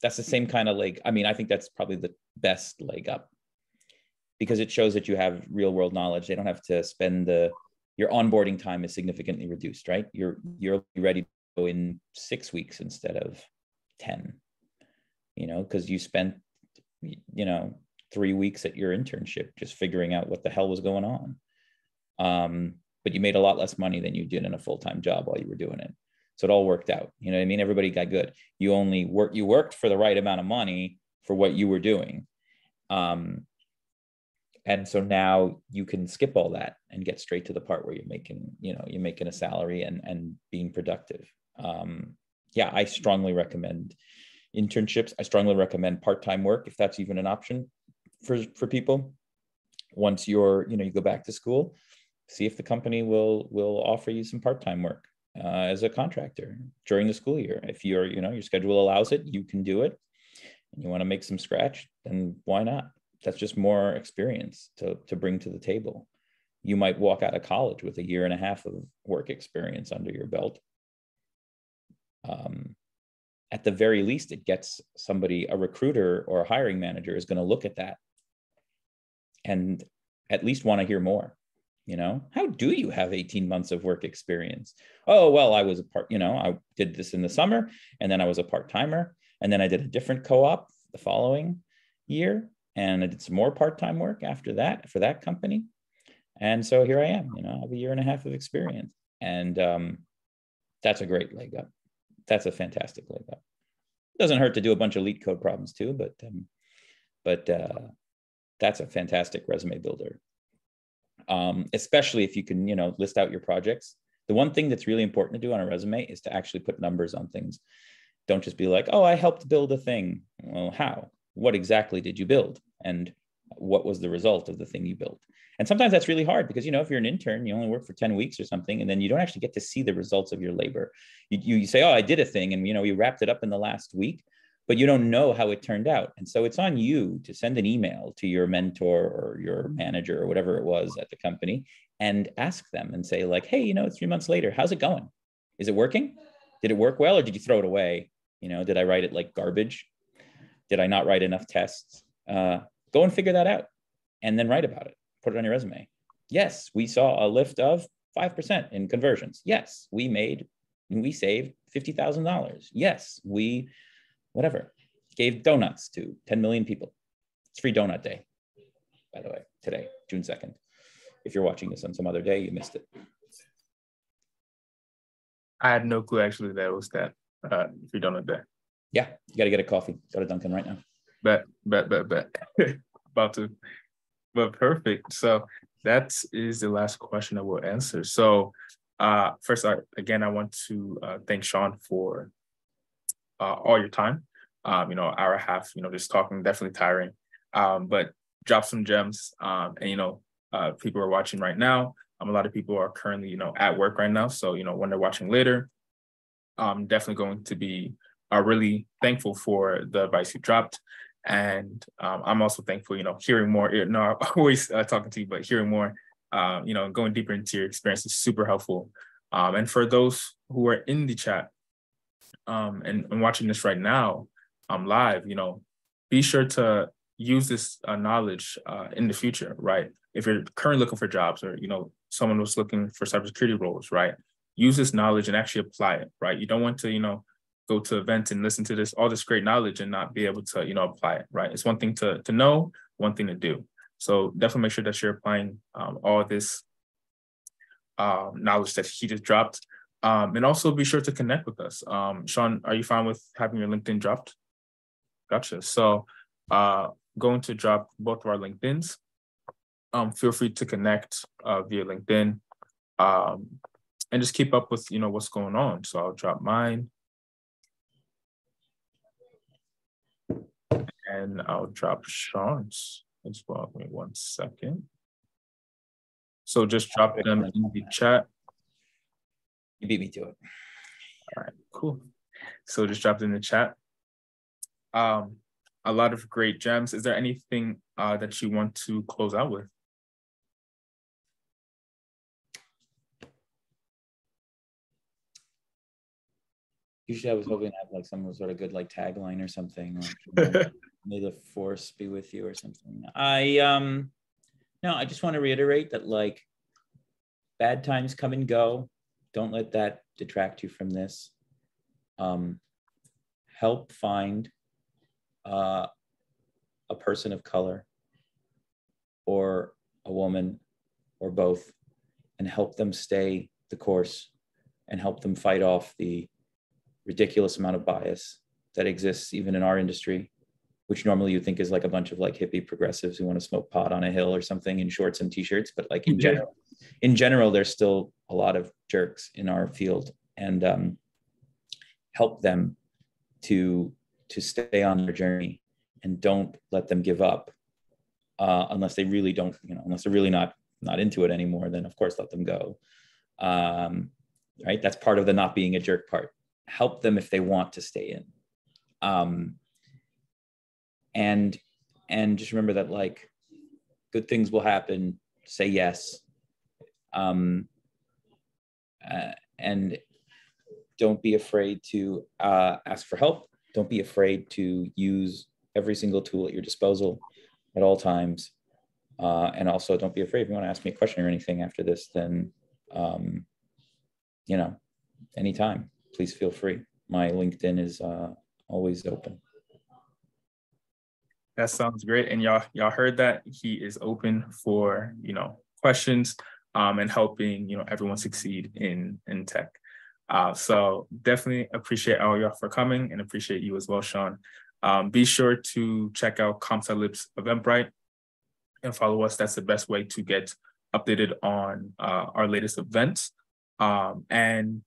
That's the same kind of leg. I mean, I think that's probably the best leg up, because it shows that you have real world knowledge. They don't have to spend your onboarding time is significantly reduced, right? You're ready to go in 6 weeks instead of 10, you know, because you spent, you know, 3 weeks at your internship just figuring out what the hell was going on. But you made a lot less money than you did in a full-time job while you were doing it. So it all worked out. You know what I mean? Everybody got good. You worked for the right amount of money for what you were doing. And so now you can skip all that and get straight to the part where you're making a salary and being productive. Yeah, I strongly recommend internships. I strongly recommend part-time work, if that's even an option for people. Once you go back to school, see if the company will offer you some part-time work as a contractor during the school year. If your schedule allows it, you can do it. And you want to make some scratch, then why not? That's just more experience to bring to the table. You might walk out of college with 1.5 years of work experience under your belt. At the very least, it gets a recruiter or a hiring manager is going to look at that and at least want to hear more. You know, how do you have 18 months of work experience? Oh, well, I was I did this in the summer, and then I was a part-timer, and then I did a different co-op the following year, and I did some more part-time work after that for that company. And so here I am, you know, I have 1.5 years of experience, and that's a great leg up. That's a fantastic leg up. It doesn't hurt to do a bunch of LeetCode code problems too, but that's a fantastic resume builder. Especially if you can, you know, list out your projects. The one thing that's really important to do on a resume is to actually put numbers on things. Don't just be like, oh, I helped build a thing. Well, how? What exactly did you build? And what was the result of the thing you built? And sometimes that's really hard because, you know, if you're an intern, you only work for 10 weeks or something, and then you don't actually get to see the results of your labor. You say, oh, I did a thing, and, you know, you wrapped it up in the last week, but you don't know how it turned out. And so it's on you to send an email to your mentor or your manager or whatever it was at the company and ask them and say, like, hey, you know, 3 months later, how's it going? Is it working? Did it work well, or did you throw it away? Did I write it like garbage? Did I not write enough tests? Go and figure that out and then write about it. Put it on your resume. Yes, we saw a lift of 5% in conversions. Yes, we saved $50,000. Yes, we gave donuts to 10 million people. It's free donut day, by the way, today, June 2nd. If you're watching this on some other day, you missed it. I had no clue actually that it was that free donut day. Yeah, you got to get a coffee. Go to Dunkin' right now. Bet. About to. But perfect. So that is the last question I will answer. So first, I want to thank Sean for all your time. Hour and a half, just talking, definitely tiring. But drop some gems. People are watching right now. A lot of people are currently, at work right now. So, when they're watching later, I'm definitely going to be really thankful for the advice you dropped. And I'm also thankful, hearing more, I'm always talking to you, but hearing more, going deeper into your experience is super helpful. And for those who are in the chat and watching this right now live, be sure to use this knowledge in the future, right? If you're currently looking for jobs or, someone was looking for cybersecurity roles, right? Use this knowledge and actually apply it, right? You don't want to, go to events and listen to all this great knowledge and not be able to, apply it, right? It's one thing to know, one thing to do. So definitely make sure that you're applying all this knowledge that he just dropped. And also be sure to connect with us. Sean, are you fine with having your LinkedIn dropped? Gotcha. So going to drop both of our LinkedIns. Feel free to connect via LinkedIn and just keep up with, what's going on. So I'll drop mine. And I'll drop Sean's as well. Wait 1 second. So just drop them in the chat. You beat me to it. All right, cool. So just drop it in the chat. A lot of great gems. Is there anything that you want to close out with? Usually I was hoping to have like some sort of good like tagline or something. May the force be with you or something. No, I just want to reiterate that like bad times come and go. Don't let that detract you from this. Help find a person of color or a woman or both and help them stay the course and help them fight off the ridiculous amount of bias that exists even in our industry, which normally you think is like a bunch of like hippie progressives who want to smoke pot on a hill or something in shorts and t-shirts. But like in general, there's still a lot of jerks in our field, and help them to stay on their journey and don't let them give up unless they really don't, unless they're really not into it anymore, then of course let them go. Right? That's part of the not being a jerk part. Help them if they want to stay in. And just remember that like good things will happen. Say yes. And don't be afraid to ask for help. Don't be afraid to use every single tool at your disposal at all times. And also don't be afraid if you want to ask me a question or anything after this, then, anytime, please feel free. My LinkedIn is always open. That sounds great. And y'all heard that. He is open for, questions and helping, everyone succeed in tech. So definitely appreciate all y'all for coming and appreciate you as well, Sean. Be sure to check out ComSci Lib's Eventbrite and follow us. That's the best way to get updated on our latest events. And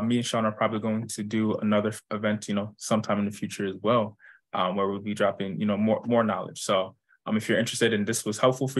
me and Sean are probably going to do another event, sometime in the future as well, where we'll be dropping, more knowledge. So if you're interested and this was helpful for you,